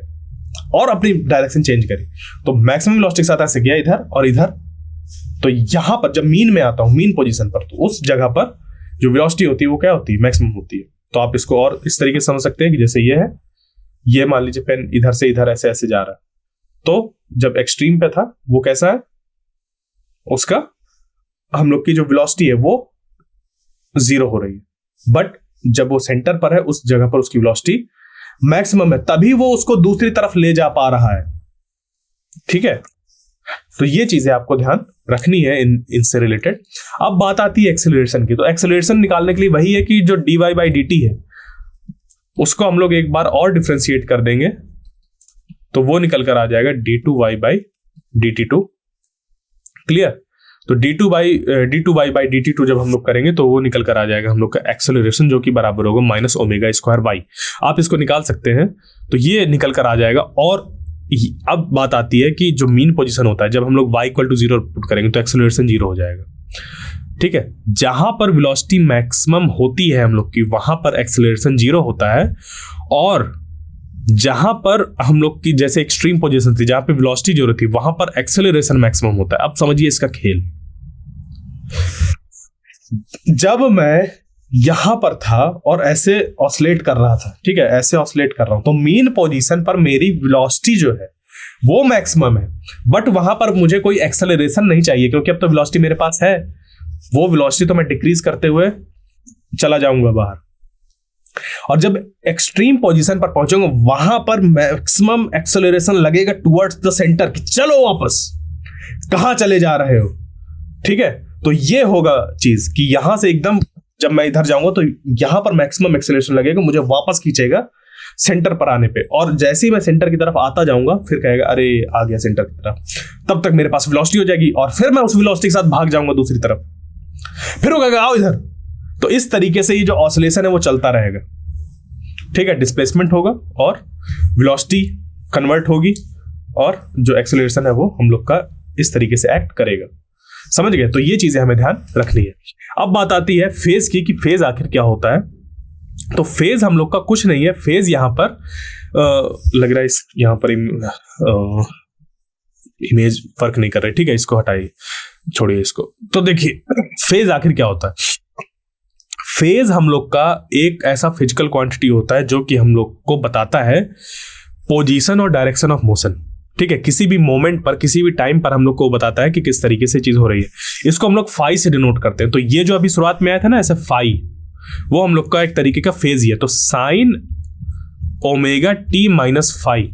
Speaker 1: और अपनी डायरेक्शन चेंज करी, तो मैक्सिमम वेलोसिटी के साथ ऐसे गया इधर और इधर। तो यहां पर जब मीन में आता हूं, मीन पोजीशन पर, तो उस जगह पर जो वेलोसिटी होती है वो क्या होती है, मैक्सिमम होती है। तो आप इसको और इस तरीके से समझ सकते हैं कि जैसे ये है, ये मान लीजिए पेन इधर से इधर ऐसे ऐसे जा रहा है, तो जब एक्सट्रीम पे था वो कैसा है, उसका हम लोग की जो वेलोसिटी है वो 0 हो रही है, बट जब वो सेंटर पर है उस जगह पर उसकी वेलोसिटी मैक्सिमम है, तभी वो उसको दूसरी तरफ ले जा पा रहा है। ठीक है, तो ये चीजें आपको ध्यान रखनी है इनसे रिलेटेड। अब बात आती है एक्सेलरेशन की, तो एक्सेलरेशन निकालने के लिए वही है कि जो dy बाई dt है उसको हम लोग एक बार और डिफरेंशिएट कर देंगे, तो वो निकल कर आ जाएगा d2y बाई dt2। क्लियर, तो d2y बाई dt2 जब हम लोग करेंगे तो वो निकल कर आ जाएगा हम लोग का एक्सेलरेशन, जो कि बराबर होगा माइनस ओमेगा स्क्वायर y। आप इसको निकाल सकते हैं, तो ये निकल कर आ जाएगा। और अब बात आती है कि जो मीन पोजीशन होता है, जब हम लोग y इक्वल टू 0 पुट करेंगे तो एक्सेलरेशन 0 हो जाएगा। ठीक है, जहां पर वेलोसिटी मैक्सिमम होती है हम लोग की, वहां पर एक्सेलरेशन 0 होता है, और जहां पर हम लोग की जैसे एक्सट्रीम पोजीशन थी जहां पे वेलोसिटी 0 थी, वहां पर एक्सेलरेशन मैक्सिमम होता है। अब समझिए इसका खेल। जब मैं यहां पर था और ऐसे ऑसिलेट कर रहा था, ठीक है, ऐसे ऑसिलेट कर रहा हूं, तो मीन पोजीशन पर मेरी वेलोसिटी जो है वो मैक्सिमम है, बट वहां पर मुझे कोई एक्सेलरेशन नहीं चाहिए, क्योंकि अब तो वेलोसिटी मेरे पास है। वो वेलोसिटी तो मैं डिक्रीज करते हुए चला जाऊंगा बाहर, और जब एक्सट्रीम पोजीशन पर पहुंचूंगा वहां पर मैक्सिमम एक्सेलरेशन लगेगा टुवर्ड्स द सेंटर, कि चलो वापस, कहां चले जा रहे हो। ठीक है, तो ये होगा चीज कि यहां से एकदम जब मैं इधर जाऊंगा तो यहां पर मैक्सिमम एक्सेलरेशन लगेगा, मुझे वापस खींचेगा सेंटर पर आने पे, और जैसे ही मैं सेंटर की तरफ आता जाऊंगा फिर कहेगा अरे आ गया सेंटर की तरफ, तब तक मेरे पास वेलोसिटी हो जाएगी, और फिर मैं उस वेलोसिटी के साथ भाग जाऊंगा दूसरी तरफ, फिर वो कहेगा आओ इधर। तो इस तरीके से ये जो ऑसिलेशन है वो चलता रहेगा। ठीक है, डिस्प्लेसमेंट होगा और वेलोसिटी कन्वर्ट होगी, और जो एक्सेलरेशन है वो हम लोग का इस तरीके से एक्ट करेगा। समझ गए? तो ये चीजें हमें ध्यान रखनी है। अब बात आती है फेज की, कि फेज आखिर क्या होता है। तो फेज हम लोग का कुछ नहीं है। फेज यहां पर लग रहा है इस यहां पर इमेज फर्क नहीं कर रही। ठीक है, इसको हटाइए, छोड़िए इसको। तो देखिए फेज आखिर क्या होता है। फेज हम लोग का एक ऐसा फिजिकल क्वांटिटी होता है जो कि हम लोग को बताता है पोजीशन और डायरेक्शन ऑफ मोशन। ठीक है, किसी भी मोमेंट पर, किसी भी टाइम पर हम लोग को बताता है कि किस तरीके से चीज हो रही है। इसको हम लोग फाई से डिनोट करते हैं। तो ये जो अभी शुरुआत में आया था ना ऐसे फाई, वो हम लोग का एक तरीके का फेज ही है। तो sine omega T minus phi,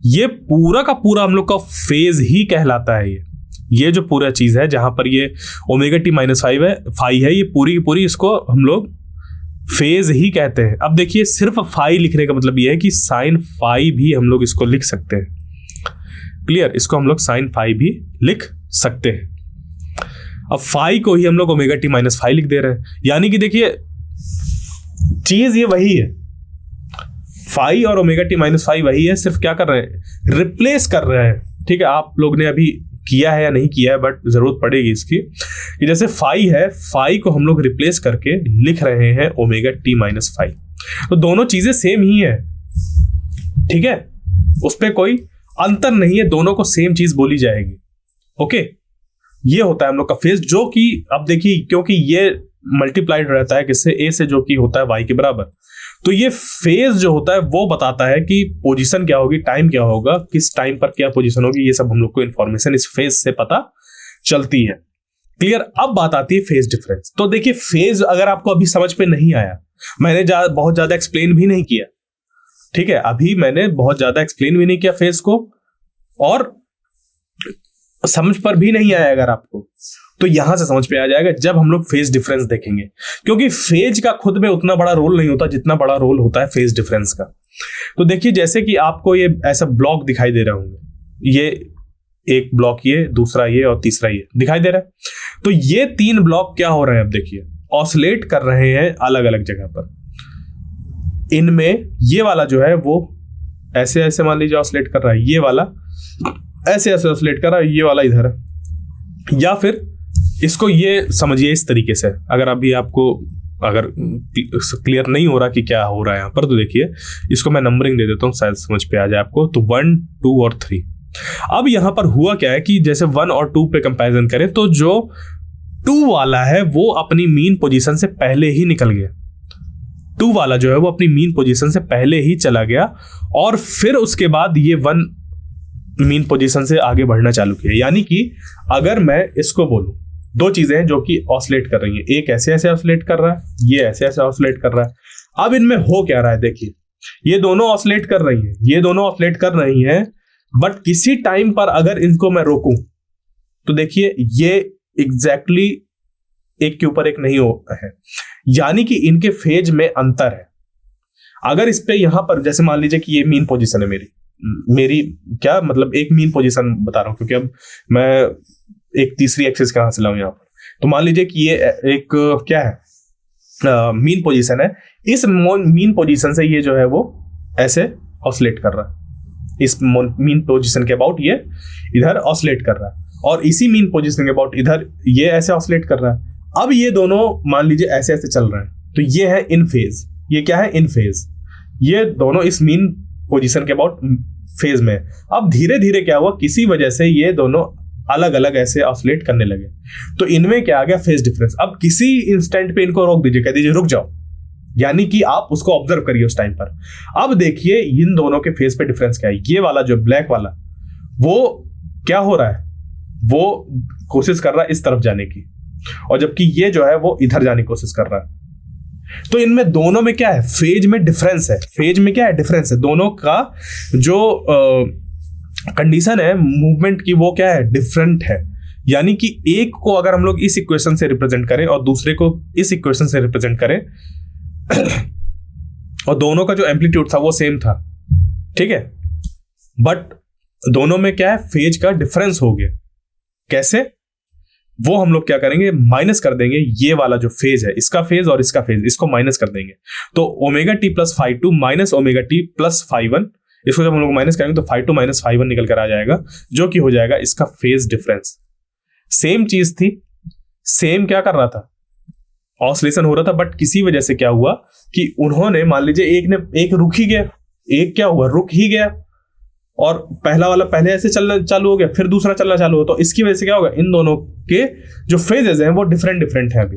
Speaker 1: ये पूरा का पूरा हम लोग का फेज ही कहलाता है। ये जो पूरा चीज है जहां पर ये ओमेगा टी माइनस फाई है, ये पूरी की पूरी इसको हम लोग फेज ही कहते हैं। अब देखिए सिर्फ फाई लिखने का मतलब ये है कि साइन फाई भी हम लोग इसको लिख सकते हैं। क्लियर? इसको हम लोग साइन फाई भी लिख सकते हैं। अब फाई को ही हम लोग ओमेगा टी माइनस फाई लिख दे रहे हैं, यानी कि देखिए चीज ये वही है, फाई और ओमेगा टी माइनस फाई वही है, सिर्फ क्या कर रहे हैं, रिप्लेस कर रहे हैं। ठीक है, आप लोग ने अभी किया है या नहीं किया है, बट जरूरत पड़ेगी इसकी, कि जैसे फाई है, फाई को हम लोग रिप्लेस करके लिख रहे हैं ओमेगा टी माइनस फाई। तो दोनों चीजें सेम ही है। ठीक है, उस पर कोई अंतर नहीं है, दोनों को सेम चीज बोली जाएगी। ओके, ये होता है हम लोग का फेज, जो कि अब देखिए क्योंकि ये मल्टीप्लाइड रहता है किससे, ए से, जो कि होता है वाई के बराबर। तो ये फेज जो होता है वो बताता है कि पोजीशन क्या होगी, टाइम क्या होगा, किस टाइम पर क्या पोजीशन होगी, ये सब हम लोग को इंफॉर्मेशन इस फेज से पता चलती है। क्लियर? अब बात आती है फेज डिफरेंस। तो देखिए फेज अगर आपको अभी समझ पे नहीं आया, मैंने बहुत ज्यादा एक्सप्लेन भी नहीं किया। ठीक है, अभी मैंने बहुत ज्यादा एक्सप्लेन भी नहीं किया फेज को, और समझ पर भी नहीं आया अगर आपको, तो यहां से समझ पे आ जाएगा जब हम लोग फेज डिफरेंस देखेंगे। क्योंकि फेज का खुद में उतना बड़ा रोल नहीं होता जितना बड़ा रोल होता है फेज डिफरेंस का। तो देखिए जैसे कि आपको ये ऐसा ब्लॉक दिखाई दे रहे होंगे, ये एक ब्लॉक, ये दूसरा, ये और तीसरा ये दिखाई दे रहा है। तो ये तीन ब्लॉक क्या हो रहे हैं, अब देखिए ऑसिलेट कर रहे हैं अलग अलग जगह पर। इनमें ये वाला जो है वो ऐसे ऐसे मान लीजिए ऑसिलेट कर रहा है, ये वाला ऐसे ऐसे ऑसिलेट कर रहा है, ये वाला इधर है। या फिर इसको ये समझिए इस तरीके से, अगर अभी आपको अगर क्लियर नहीं हो रहा कि क्या हो रहा है यहाँ पर, तो देखिए इसको मैं नंबरिंग दे देता हूँ, शायद समझ पे आ जाए आपको। तो 1, 2 और 3। अब यहाँ पर हुआ क्या है कि जैसे 1 और 2 पे कंपैरिजन करें तो जो 2 वाला है वो अपनी मीन पोजीशन से पहले ही निकल गया। 2 वाला जो है वो अपनी मीन पोजीशन से पहले ही चला गया, और फिर उसके बाद ये 1 मीन पोजीशन से आगे बढ़ना चालू किया। यानी कि अगर मैं इसको बोलूं, दो चीजें हैं जो कि ऑसिलेट कर रही हैं, एक ऐसे ऐसे ऑसिलेट कर रहा है, ये ऐसे ऐसे ऑसिलेट कर रहा है। अब इनमें हो क्या रहा है, देखिए ये दोनों ऑसिलेट कर रही हैं, ये दोनों ऑसिलेट कर रही हैं, बट किसी टाइम पर अगर इनको मैं रोकूं तो देखिए ये एग्जैक्टली एक के ऊपर एक नहीं हो है, यानी कि इनके फेज में अंतर है। अगर इस पे यहां पर जैसे मान लीजिए कि ये मीन पोजीशन है मेरी क्या मतलब एक मीन पोजीशन बता रहा हूं, क्योंकि अब मैं एक तीसरी एक्सिस कहां से लाऊं यहां पर। तो मान लीजिए कि ये एक क्या है, मीन पोजीशन है। इस मीन पोजीशन से ये जो है वो ऐसे ऑसिलेट कर रहा है, इस मीन पोजीशन के अबाउट ये इधर ऑसिलेट कर रहा है, और इसी मीन पोजीशन के अबाउट इधर ये ऐसे ऑसिलेट कर रहा है। अब ये दोनों मान लीजिए ऐसे ऐसे चल रहे हैं, तो ये है इन फेज, ये क्या है इन फेज, ये दोनों इस मीन पोजीशन के अबाउट फेज में। अब धीरे धीरे क्या हुआ, किसी वजह से ये दोनों अलग अलग ऐसे ऑसिलेट करने लगे, तो इनमें क्या आ गया, फेज डिफरेंस। अब किसी इंस्टेंट पे इनको रोक दीजिए, कह दीजिए रुक जाओ, यानी कि आप उसको ऑब्जर्व करिए उस टाइम पर। अब देखिए इन दोनों के फेज पे डिफरेंस क्या है। ये वाला जो ब्लैक वाला वो क्या हो रहा है, वो कोशिश कर रहा है इस तरफ जाने की, और जबकि ये जो है वो इधर जाने की कोशिश कर रहा है। तो इनमें दोनों में क्या है, फेज में डिफरेंस है। फेज में क्या है, डिफरेंस है। दोनों का जो कंडीशन है मूवमेंट की वो क्या है, डिफरेंट है। यानी कि एक को अगर हम लोग इस इक्वेशन से रिप्रेजेंट करें और दूसरे को इस इक्वेशन से रिप्रेजेंट करें और दोनों का जो एम्पलीट्यूड था वो सेम था, ठीक है, बट दोनों में क्या है, फेज का डिफरेंस हो गया। कैसे, वो हम लोग क्या करेंगे, माइनस कर देंगे। ये वाला जो फेज है, इसका फेज और इसका फेज, इसको माइनस कर देंगे। तो omega t plus five two minus omega t plus five one, इसको जब हम लोग माइनस करेंगे तो five two minus five one निकल कर आ जाएगा, जो कि हो जाएगा इसका फेज डिफरेंस। सेम चीज थी, सेम क्या कर रहा था, ऑसिलेशन हो रहा था, बट किसी वजह से क्या हुआ कि उन्होंने, मान लीजिए एक रुक ही गया, एक क्या हुआ, रुक ही गया, और पहला वाला पहले ऐसे चलना चालू हो गया, फिर दूसरा चलना चालू हो, तो इसकी वजह से क्या होगा, इन दोनों के जो फेजेस हैं वो डिफरेंट है अभी,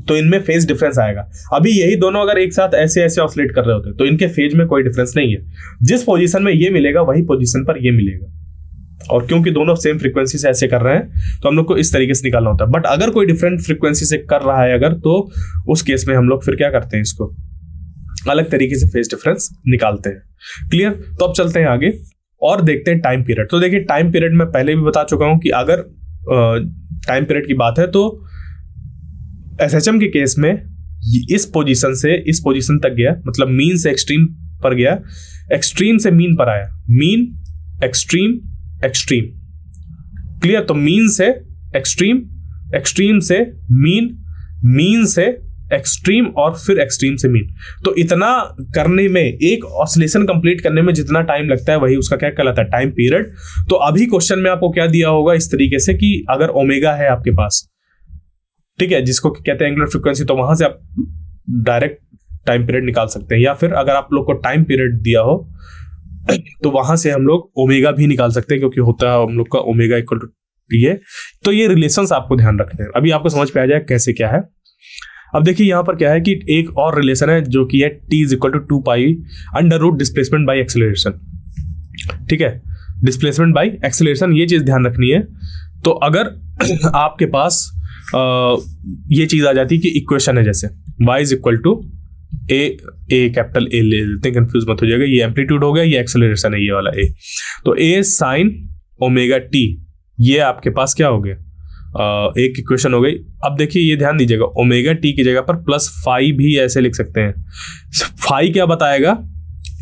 Speaker 1: तो इनमें फेज डिफरेंस आएगा। अभी यही दोनों अगर एक साथ ऐसे ऐसे ऑसिलेट कर रहे होते तो इनके फेज में कोई डिफरेंस नहीं है। जिस पोजीशन में ये मिलेगा वही पोजीशन पर ये मिलेगा, और क्योंकि दोनों सेम फ्रीक्वेंसी से ऐसे कर रहे हैं तो हम लोग को इस तरीके से निकालना होता है। बट अगर कोई डिफरेंट फ्रीक्वेंसी से कर रहा है अगर, तो उस केस में हम लोग फिर क्या करते हैं, इसको अलग तरीके से फेज डिफरेंस निकालते हैं। क्लियर। तो अब चलते हैं आगे और देखते हैं टाइम पीरियड। तो देखिए टाइम पीरियड में पहले भी बता चुका हूं कि अगर टाइम पीरियड की बात है तो एसएचएम के केस में इस पोजीशन से इस पोजीशन तक गया, मतलब मीन से एक्सट्रीम पर गया, एक्सट्रीम से मीन पर आया, मीन एक्सट्रीम एक्सट्रीम। क्लियर। तो मीन से एक्सट्रीम, एक्सट्रीम से मीन, मीन से एक्सट्रीम और फिर एक्सट्रीम से मीन। तो इतना करने में, एक ऑसिलेशन कंप्लीट करने में जितना टाइम लगता है वही उसका क्या कहलाता है, टाइम पीरियड। तो अभी क्वेश्चन में आपको क्या दिया होगा इस तरीके से कि अगर ओमेगा है आपके पास, ठीक है, जिसको कहते हैं एंगुलर फ्रीक्वेंसी, तो वहां से आप डायरेक्ट टाइम पीरियड निकाल सकते हैं, या फिर अगर आप लोग को टाइम पीरियड दिया हो तो वहां से हम लोग ओमेगा भी निकाल सकते हैं, क्योंकि होता है हम लोग का ओमेगा इक्वल टू ये। तो ये रिलेशंस आपको ध्यान रखने हैं, अभी आपको समझ पे आ जाए कैसे क्या है। अब देखिए यहाँ पर क्या है कि एक और रिलेशन है जो कि है t is equal to 2 pi under root displacement by acceleration. ठीक है, डिस्प्लेसमेंट बाई एक्सेलरेशन, ये चीज ध्यान रखनी है। तो अगर आपके पास ये चीज आ जाती है कि इक्वेशन है जैसे y is equal to a capital a ले लेते हैं, कंफ्यूज मत हो जाएगा, ये एम्पलीट्यूड हो गया, ये एक्सेलरेशन है ये वाला ए। तो ए साइन ओमेगा टी, ये आपके पास क्या हो गया, एक इक्वेशन हो गई। अब देखिए ये ध्यान दीजिएगा, ओमेगा टी की जगह पर प्लस फाई भी ऐसे लिख सकते हैं। फाई क्या बताएगा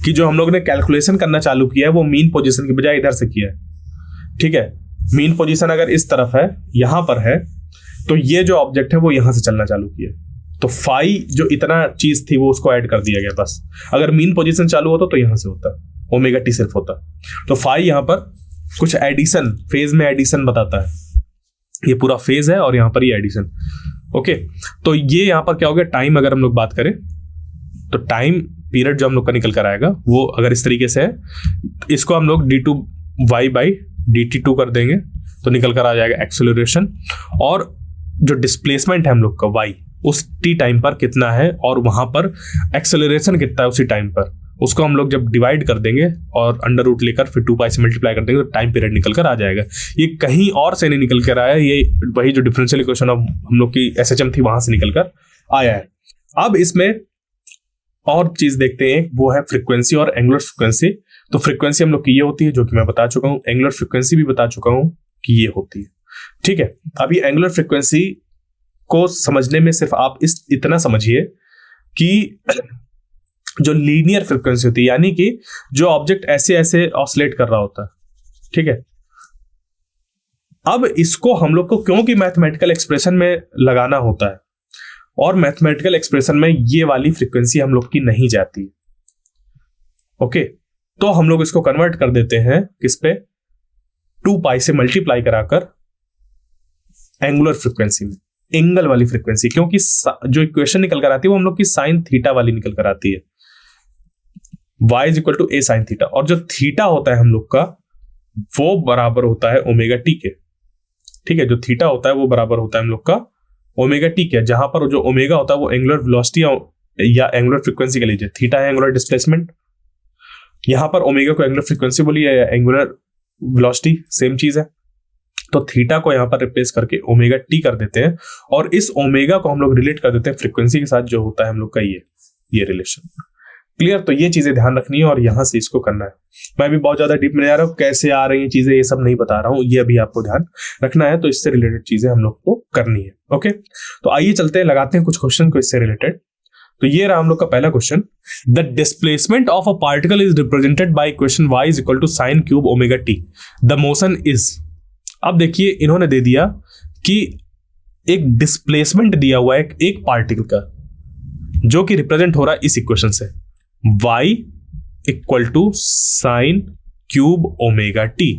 Speaker 1: कि जो हम लोग ने कैलकुलेशन करना चालू किया है वो मीन पोजीशन की बजाय इधर से किया है। ठीक है, मीन पोजीशन अगर इस तरफ है, यहां पर है, तो ये जो ऑब्जेक्ट है वो यहां से चलना चालू किया, तो फाई जो इतना चीज थी वो उसको ऐड कर दिया गया बस। अगर मीन पोजीशन चालू होता तो यहां से होता, ओमेगा टी सिर्फ होता। तो फाई यहां पर कुछ एडिशन, फेज में एडिशन बताता है, ये पूरा फेज है और यहां पर ये एडिशन। ओके, तो ये यहां पर क्या हो गया, टाइम अगर हम लोग बात करें तो टाइम पीरियड जो हम लोग का निकल कर आएगा वो अगर इस तरीके से है, इसको हम लोग d2y बाई dt2 कर देंगे तो निकल कर आ जाएगा एक्सेलरेशन, और जो डिस्प्लेसमेंट है हम लोग का y उस t टाइम पर कितना है और वहां पर एक्सेलरेशन कितना है उसी टाइम पर, उसको हम लोग जब डिवाइड कर देंगे और अंडर रूट लेकर फिर 2 पाई से मल्टीप्लाई कर देंगे तो टाइम पीरियड निकल कर आ जाएगा। ये कहीं और से नहीं निकल कर आया, ये वही जो डिफरेंशियल इक्वेशन ऑफ हम लोग की एसएचएम थी वहां से निकल कर आया है। अब इसमें और चीज देखते हैं, वो है फ्रीक्वेंसी और एंगुलर फ्रीक्वेंसी। तो फ्रीक्वेंसी हम लोग की ये होती है जो कि मैं बता चुका हूँ, एंगुलर फ्रीक्वेंसी भी बता चुका हूँ कि ये होती है। ठीक है, अभी एंगुलर फ्रीक्वेंसी को समझने में सिर्फ आप इतना समझिए कि जो लीनियर फ्रीक्वेंसी होती है, यानी कि जो ऑब्जेक्ट ऐसे ऐसे ऑसिलेट कर रहा होता है। ठीक है, अब इसको हम लोग को क्योंकि मैथमेटिकल एक्सप्रेशन में लगाना होता है, और मैथमेटिकल एक्सप्रेशन में ये वाली फ्रीक्वेंसी हम लोग की नहीं जाती। ओके, तो हम लोग इसको कन्वर्ट कर देते हैं किस पे, 2 पाई से मल्टीप्लाई कराकर एंगुलर फ्रीक्वेंसी में, एंगल वाली फ्रीक्वेंसी, क्योंकि जो इक्वेशन निकल कर आती है वो हम लोग की साइन थीटा वाली निकल कर आती है, y is equal to a sine theta, और जो थीटा होता है हम लोग का वो बराबर होता है ओमेगा टी के। ठीक है, जो थीटा होता है वो बराबर होता है हम लोग का ओमेगा टी के, जहां पर जो ओमेगा होता है वो एंगुलर वेलोसिटी या एंगुलर फ्रीक्वेंसी के लीजिए, थीटा है एंगुलर डिस्प्लेसमेंट, यहां पर ओमेगा को एंगुलर फ्रीक्वेंसी बोलिए या एंगुलर वेलोसिटी, सेम चीज है। तो थीटा को यहां पर रिप्लेस करके ओमेगा टी कर देते हैं, और इस ओमेगा को हम लोग रिलेट कर देते हैं फ्रीक्वेंसी के साथ, जो होता है हम लोग का ये रिलेशन। क्लियर? तो ये चीजें ध्यान रखनी है और यहां से इसको करना है। मैं भी बहुत ज्यादा डीप में जा रहा हूं, कैसे आ रही हैं चीजें ये सब नहीं बता रहा हूं, ये अभी आपको ध्यान रखना है। तो इससे रिलेटेड चीजें हम लोग को करनी है। ओके, तो आइए चलते हैं, लगाते हैं कुछ क्वेश्चन को इससे रिलेटेड। तो ये रहा हम लोग का पहला question, the displacement of a particle is represented by equation y is equal to sine cube omega t, the motion is. अब देखिए इन्होंने दे दिया कि एक डिस्प्लेसमेंट दिया हुआ है एक पार्टिकल का, जो कि रिप्रेजेंट हो रहा है इस इक्वेशन से, y equal to sine cube omega t.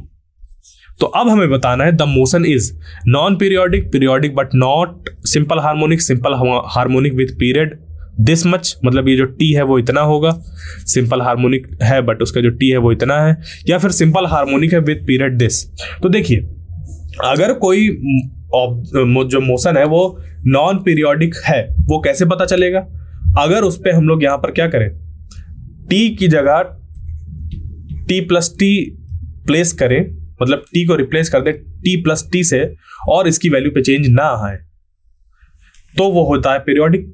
Speaker 1: तो अब हमें बताना है the motion is non periodic, periodic but not simple harmonic, simple harmonic with period this much, मतलब ये जो टी है वो इतना होगा, सिंपल हार्मोनिक है बट उसका जो टी है वो इतना है, या फिर सिंपल हार्मोनिक है विथ पीरियड दिस। तो देखिए अगर कोई जो मोशन है वो नॉन पीरियोडिक है, वो कैसे पता चलेगा? अगर उस पर हम लोग यहां पर क्या करें, टी की जगह टी प्लस टी प्लेस करें, मतलब टी को रिप्लेस कर दे टी प्लस टी से, और इसकी वैल्यू पे चेंज ना आए, तो वो होता है पीरियोडिक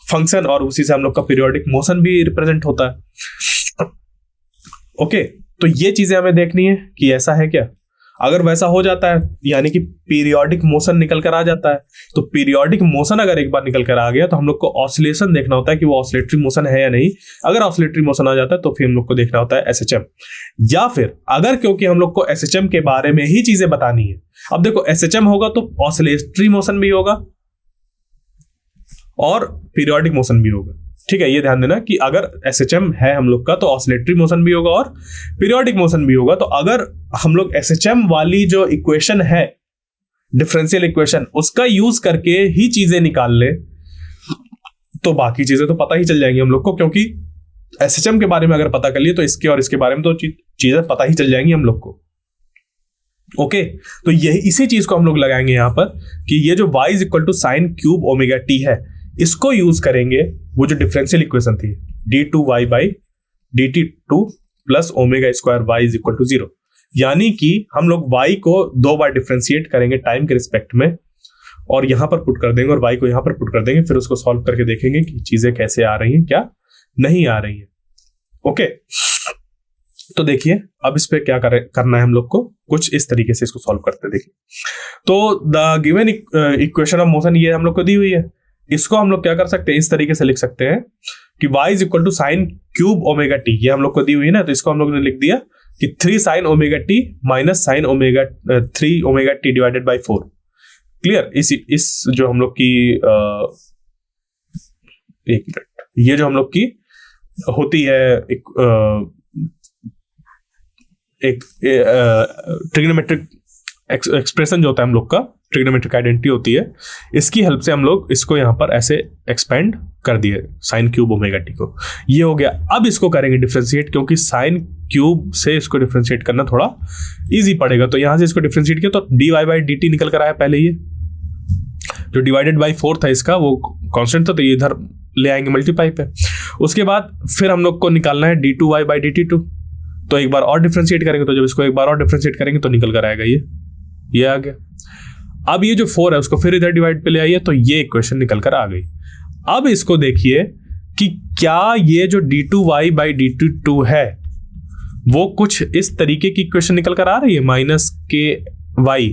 Speaker 1: फंक्शन, और उसी से हम लोग का पीरियोडिक मोशन भी रिप्रेजेंट होता है। ओके, तो ये चीजें हमें देखनी है कि ऐसा है क्या। अगर वैसा हो जाता है, यानी कि पीरियोडिक मोशन निकल कर आ जाता है, तो पीरियोडिक मोशन अगर एक बार निकल कर आ गया तो हम लोग को ऑसिलेशन देखना होता है कि वो ऑसिलेटरी मोशन है या नहीं। अगर ऑसिलेटरी मोशन आ जाता है तो फिर हम लोग को देखना होता है एसएचएम, या फिर अगर क्योंकि हम लोग को एसएचएम के बारे में ही चीजें बतानी है। अब देखो एसएचएम होगा तो ऑसिलेटरी मोशन भी होगा और पीरियोडिक मोशन भी होगा। ठीक है, ये ध्यान देना कि अगर एसएचएम है हम लोग का तो ऑसिलेटरी मोशन भी होगा और पीरियोडिक मोशन भी होगा। तो अगर हम लोग एसएचएम वाली जो इक्वेशन है, डिफरेंशियल इक्वेशन, उसका यूज करके ही चीजें निकाल ले तो बाकी चीजें तो पता ही चल जाएंगी हम लोग को, क्योंकि एसएचएम के बारे में अगर पता कर लिए तो इसके और इसके बारे में तो चीजें पता ही चल जाएंगी हम लोग को। ओके, तो यही इसी चीज को हम लोग लगाएंगे यहां पर कि ये जो y is equal to sine cube omega t है, इसको यूज करेंगे वो जो डिफरेंशियल इक्वेशन थी d2y by dt2 plus omega square y is equal to 0, यानी कि हम लोग y को 2 बार डिफरेंशिएट करेंगे टाइम के रिस्पेक्ट में, और यहां पर पुट कर देंगे और y को यहां पर पुट कर देंगे, फिर उसको सॉल्व करके देखेंगे कि चीजें कैसे आ रही हैं, क्या नहीं आ रही हैं। ओके, तो देखिए अब इस पे क्या करना है हम लोग को, कुछ इस तरीके से इसको सॉल्व करते हैं। देखिए, तो the given equation of motion ये हम लोग को दी हुई है, इसको हम लोग क्या कर सकते हैं, इस तरीके से लिख सकते हैं कि y is equal to sine cube omega t, ये हम लोग को दी हुई है ना, तो इसको हम लोग ने लिख दिया कि 3 sign omega T minus sine omega 3 omega T divided by 4। Clear? इस जो हम लोग की एक मिनट, ये जो हम लोग की होती है एक ट्रिग्नोमेट्रिक एक्सप्रेशन जो होता है हम लोग का, ट्रिग्नोमेट्रिक आइडेंटिटी होती है, इसकी हेल्प से हम लोग इसको यहाँ पर ऐसे एक्सपेंड कर दिए साइन क्यूब ओमेगा टी को, ये हो गया। अब इसको करेंगे डिफरेंशिएट, क्योंकि साइन क्यूब से इसको डिफरेंशिएट करना थोड़ा इजी पड़ेगा। तो यहाँ से इसको डिफरेंशिएट किया तो dy बाई dt निकल कर आया, पहले ये जो डिवाइडेड बाई 4 था इसका वो कांस्टेंट था, तो ये इधर ले आएंगे मल्टीप्लाई पे। उसके बाद फिर हम लोग को निकालना है d2y बाई dt2, तो एक बार और डिफरेंशिएट करेंगे, तो जब इसको एक बार और डिफरेंशिएट करेंगे तो निकल कर आएगा ये आ गया। अब ये जो 4 है उसको फिर इधर डिवाइड पे ले आइए, तो ये इक्वेशन निकल कर आ गई। अब इसको देखिए कि क्या ये जो d2y बाई dt2 है वो कुछ इस तरीके की इक्वेशन निकल कर आ रही है, माइनस के वाई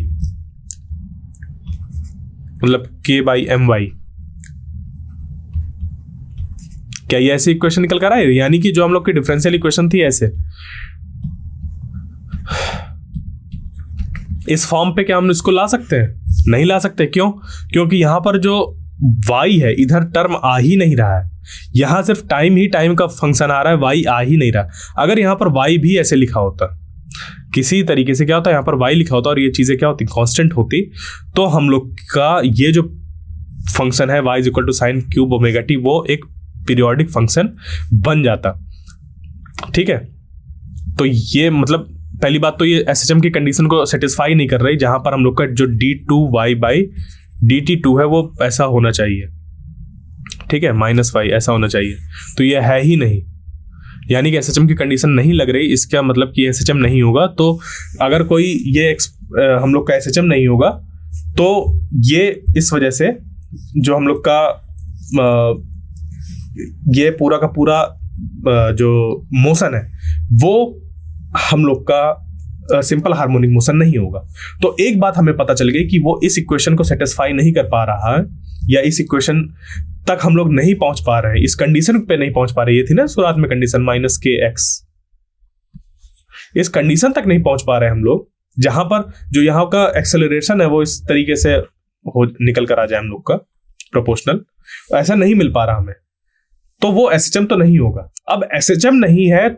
Speaker 1: मतलब k बाई एम वाई, क्या ये ऐसी इक्वेशन निकल कर आई? यानी कि जो हम लोग की डिफरेंशियल इक्वेशन थी ऐसे, इस फॉर्म पे क्या हम इसको ला सकते हैं? नहीं ला सकते। क्यों? क्योंकि यहां पर जो y है, इधर टर्म आ ही नहीं रहा है, यहां सिर्फ टाइम का फंक्शन आ रहा है, y आ ही नहीं रहा। अगर यहां पर y भी ऐसे लिखा होता, किसी तरीके से क्या होता है, यहां पर y लिखा होता और ये चीजें क्या होती, कांस्टेंट होती, तो हम लोग का ये जो फंक्शन है y is equal to sine cube omega t, वो एक पीरियोडिक फंक्शन बन जाता। ठीक है, तो ये मतलब पहली बात तो ये एसएचएम की कंडीशन को सेटिस्फाई नहीं कर रही, जहां पर हम लोग का जो d2y बाई dt2 है वो ऐसा होना चाहिए। ठीक है, -y ऐसा होना चाहिए, तो ये है ही नहीं, यानी कि एसएचएम की कंडीशन नहीं लग रही। इसका मतलब कि एसएचएम नहीं होगा। तो अगर कोई ये हम लोग का एसएचएम नहीं होगा तो ये इस वजह से जो हम लोग का ये पूरा का पूरा जो मोशन है वो हम लोग का सिंपल हार्मोनिक मोशन नहीं होगा। तो एक बात हमें पता चल गई कि वो इस इक्वेशन को सेटिस्फाई नहीं कर पा रहा है, या इस इक्वेशन तक हम लोग नहीं पहुंच पा रहे हैं, इस कंडीशन पे नहीं पहुंच पा रहे। ये थी ना शुरुआत में कंडीशन -kx, इस कंडीशन तक नहीं पहुंच पा रहे हैं हम लोग, जहां पर जो यहां का एक्सेलरेशन है वो इस तरीके से निकल कर आ जाए हम लोग का प्रोपोर्शनल, ऐसा नहीं मिल पा रहा हमें, तो वो एसएचएम तो नहीं होगा। अब एसएचएम नहीं है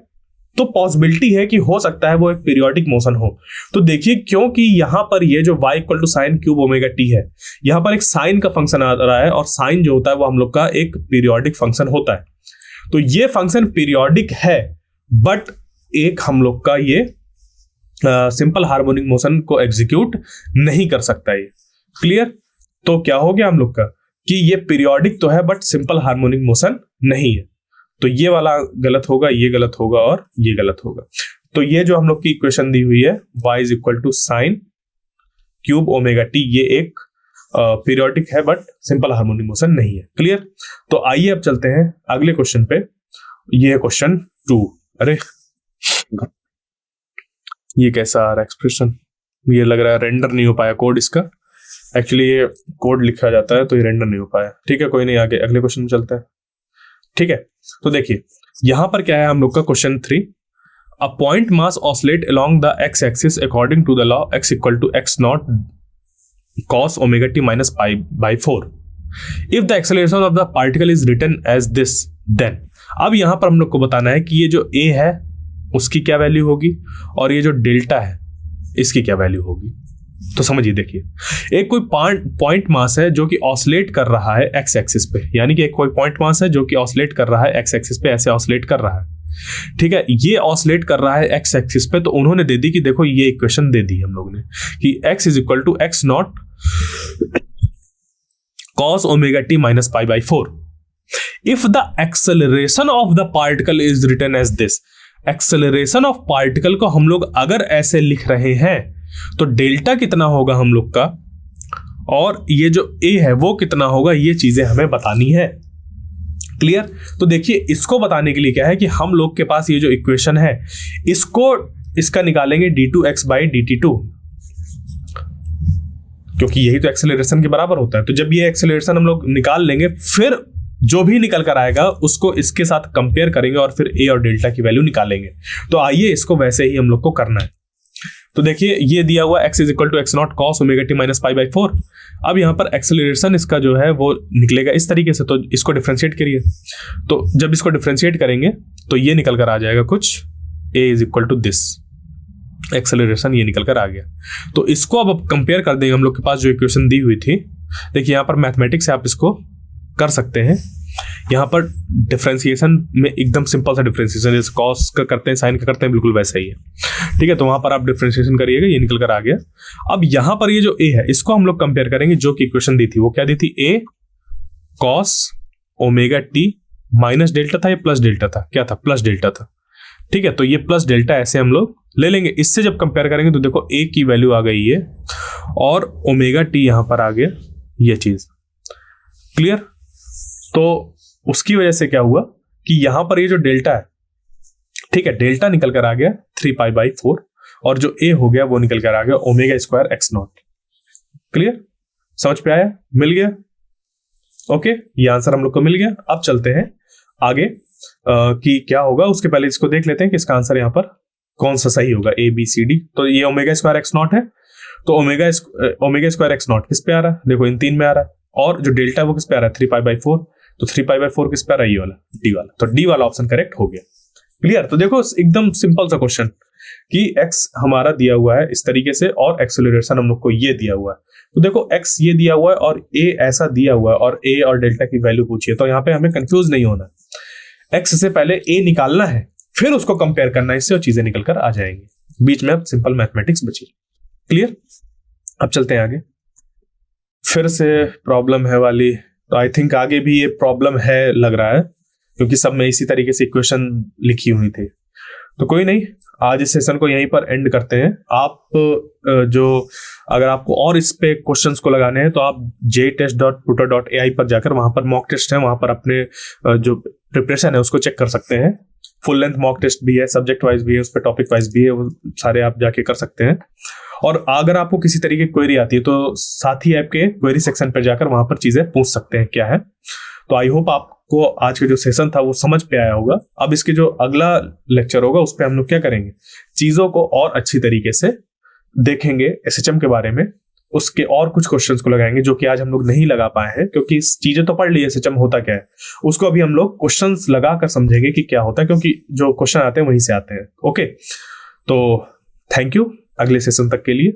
Speaker 1: तो पॉसिबिलिटी है कि हो सकता है वो एक पीरियोडिक मोशन हो। तो देखिए, क्योंकि यहां पर ये जो y equal to sine cube omega t है, यहां पर एक साइन का फंक्शन आ रहा है, और साइन जो होता है वो हम लोग का एक पीरियोडिक फंक्शन होता है। तो ये फंक्शन पीरियोडिक है, बट एक हम लोग का ये सिंपल हार्मोनिक मोशन को एग्जीक्यूट नहीं कर सकता। ये क्लियर? तो क्या हो गया हम लोग का कि ये पीरियोडिक तो है बट सिंपल हार्मोनिक मोशन नहीं है। तो ये वाला गलत होगा, ये गलत होगा और ये गलत होगा। तो ये जो हम लोग की इक्वेशन दी हुई है y is equal to sine cube omega t, ये एक पीरियोडिक है बट सिंपल हार्मोनिक मोशन नहीं है। क्लियर? तो आइए अब चलते हैं अगले क्वेश्चन पे। ये है क्वेश्चन 2। अरे ये कैसा आ रहा है एक्सप्रेशन, ये लग रहा है रेंडर नहीं हो पाया कोड इसका। एक्चुअली ये कोड लिखा जाता है तो ये रेंडर नहीं हो पाया। ठीक है, कोई नहीं, आगे अगले क्वेश्चन में चलते हैं। ठीक है, तो देखिए यहां पर क्या है हम लोग का question 3। A point mass oscillate along the x axis according to the law x equal to x0 cos omega t minus pi by 4 if the acceleration of the particle is written as this then. अब यहां पर हम लोग को बताना है कि ये जो a है उसकी क्या वैल्यू होगी और ये जो डेल्टा है इसकी क्या वैल्यू होगी। तो समझिए, देखिए, एक कोई पॉइंट मास है जो कि ऑसिलेट कर रहा है एक्स एक्सिस पे, यानी कि एक कोई पॉइंट मास है जो कि ऑसिलेट कर रहा है एक्स एक्सिस पे, ऐसे ऑसिलेट कर रहा है। ठीक है, ये ऑसिलेट कर रहा है एक्स एक्सिस पे, तो उन्होंने दे दी कि देखो ये इक्वेशन दे दी हम लोग ने कि x is equal to x0 cos omega t minus pi by 4 if the acceleration of the particle is written as this. Acceleration of particle को हम लोग अगर ऐसे लिख रहे हैं तो डेल्टा कितना होगा हम लोग का, और ये जो a है वो कितना होगा, ये चीजें हमें बतानी है। क्लियर? तो देखिए, इसको बताने के लिए क्या है कि हम लोग के पास ये जो इक्वेशन है इसका निकालेंगे d2x बाई dt2, क्योंकि यही तो एक्सेलरेशन के बराबर होता है। तो जब ये एक्सेलरेशन हम लोग निकाल लेंगे, फिर जो भी निकल कर आएगा उसको इसके साथ कंपेयर करेंगे और फिर a और डेल्टा की वैल्यू निकालेंगे। तो आइए इसको वैसे ही हम लोग को करना है। तो देखिए, ये दिया हुआ x is equal to x0 cos omega t minus pi by 4। अब यहाँ पर एक्सेलरेशन इसका जो है वो निकलेगा इस तरीके से, तो इसको डिफरेंशिएट करिए। तो जब इसको डिफरेंशिएट करेंगे तो ये निकल कर आ जाएगा कुछ a is equal to this, acceleration ये निकल कर आ गया। तो इसको अब कंपेयर कर देंगे हम लोग के पास जो इक्वेशन दी हुई थी। देखिए, यहाँ पर मैथमेटिक्स से आप इसको कर सकते हैं। यहाँ पर डिफरेंशिएशन में एकदम सिंपल सा डिफरेंशिएशन, जैसे कॉस का करते हैं साइन का करते हैं, बिल्कुल वैसा ही है। ठीक है, तो वहां पर आप डिफरेंशिएशन करिएगा, ये निकल कर आ गया। अब यहाँ पर ये जो a है इसको हम लोग कंपेयर करेंगे जो कि इक्वेशन दी थी, वो क्या दी थी, a cos omega t minus delta था या प्लस डेल्टा था, क्या था, प्लस डेल्टा था। ठीक है, तो ये प्लस डेल्टा ऐसे हम लोग ले लेंगे। इससे जब कंपेयर करेंगे तो देखो a की वैल्यू आ गई है और ओमेगा t यहाँ पर आ गया, ये चीज। क्लियर? तो उसकी वजह से क्या हुआ कि यहां पर ये जो डेल्टा है, ठीक है, डेल्टा निकल कर आ गया 3 पाई बाई 4, और जो a हो गया वो निकल कर आ गया ओमेगा स्क्वायर x0। क्लियर? समझ पे आया? मिल गया? ओके, ये आंसर हम लोग को मिल गया। अब चलते हैं आगे कि क्या होगा। उसके पहले इसको देख लेते हैं कि इसका आंसर यहाँ पर कौन सा सही होगा, a b c d। तो ये ओमेगा स्क्वायर x0 है, तो ओमेगा स्क्वायर x0 किस पे आ रहा है, देखो इन तीन में आ रहा है, और जो डेल्टा वो किस पे आ रहा है 3π/4, तो 3π/4 किस पे आ रहा है ये वाला डी वाला, तो डी वाला ऑप्शन करेक्ट हो गया। क्लियर। तो देखो एकदम सिंपल सा क्वेश्चन कि x हमारा दिया हुआ है इस तरीके से और एक्सेलरेशन हम लोग को ये दिया हुआ है, तो देखो x ये दिया हुआ है और a ऐसा दिया हुआ है और a और डेल्टा की वैल्यू पूछिए, तो यहाँ पे हमें कंफ्यूज नहीं होना, x से पहले a निकालना है फिर उसको कंपेयर करना है इससे और चीजें निकल कर आ जाएंगी, बीच में अब सिंपल मैथमेटिक्स बची। क्लियर। अब चलते हैं आगे, फिर से प्रॉब्लम है वाली, तो आई थिंक आगे भी ये प्रॉब्लम है लग रहा है क्योंकि सब में इसी तरीके से इक्वेशन लिखी हुई थी। तो कोई नहीं, आज इस सेशन को यहीं पर एंड करते हैं। आप जो अगर आपको और इस पे क्वेश्चंस को लगाने हैं तो आप jtest.tutor.ai पर जाकर वहां पर मॉक टेस्ट है, वहां पर अपने जो प्रिपरेशन है उसको चेक कर सकते हैं। फुल लेंथ मॉक टेस्ट भी है, सब्जेक्ट वाइज भी है, उस पर टॉपिक वाइज भी है, वो सारे आप जाके कर सकते हैं। और अगर आपको किसी तरीके की क्वेरी आती है तो साथी ऐप के क्वेरी सेक्शन पर जाकर वहां पर चीजें पूछ सकते हैं क्या है। तो आई होप आपको आज का जो सेशन था वो समझ पे आया होगा। अब इसके जो अगला लेक्चर होगा उस पर हम लोग क्या करेंगे, चीजों को और अच्छी तरीके से देखेंगे SHM के बारे में, उसके और कुछ क्वेश्चंस को लगाएंगे जो कि आज हम लोग नहीं लगा पाए हैं, क्योंकि इस चीजें तो पढ़ ली SHM होता क्या है, उसको अभी हम लोग क्वेश्चंस लगा कर समझेंगे कि क्या होता है, क्योंकि जो क्वेश्चन आते हैं वहीं से आते हैं। ओके, तो थैंक यू अगले सेशन तक के लिए।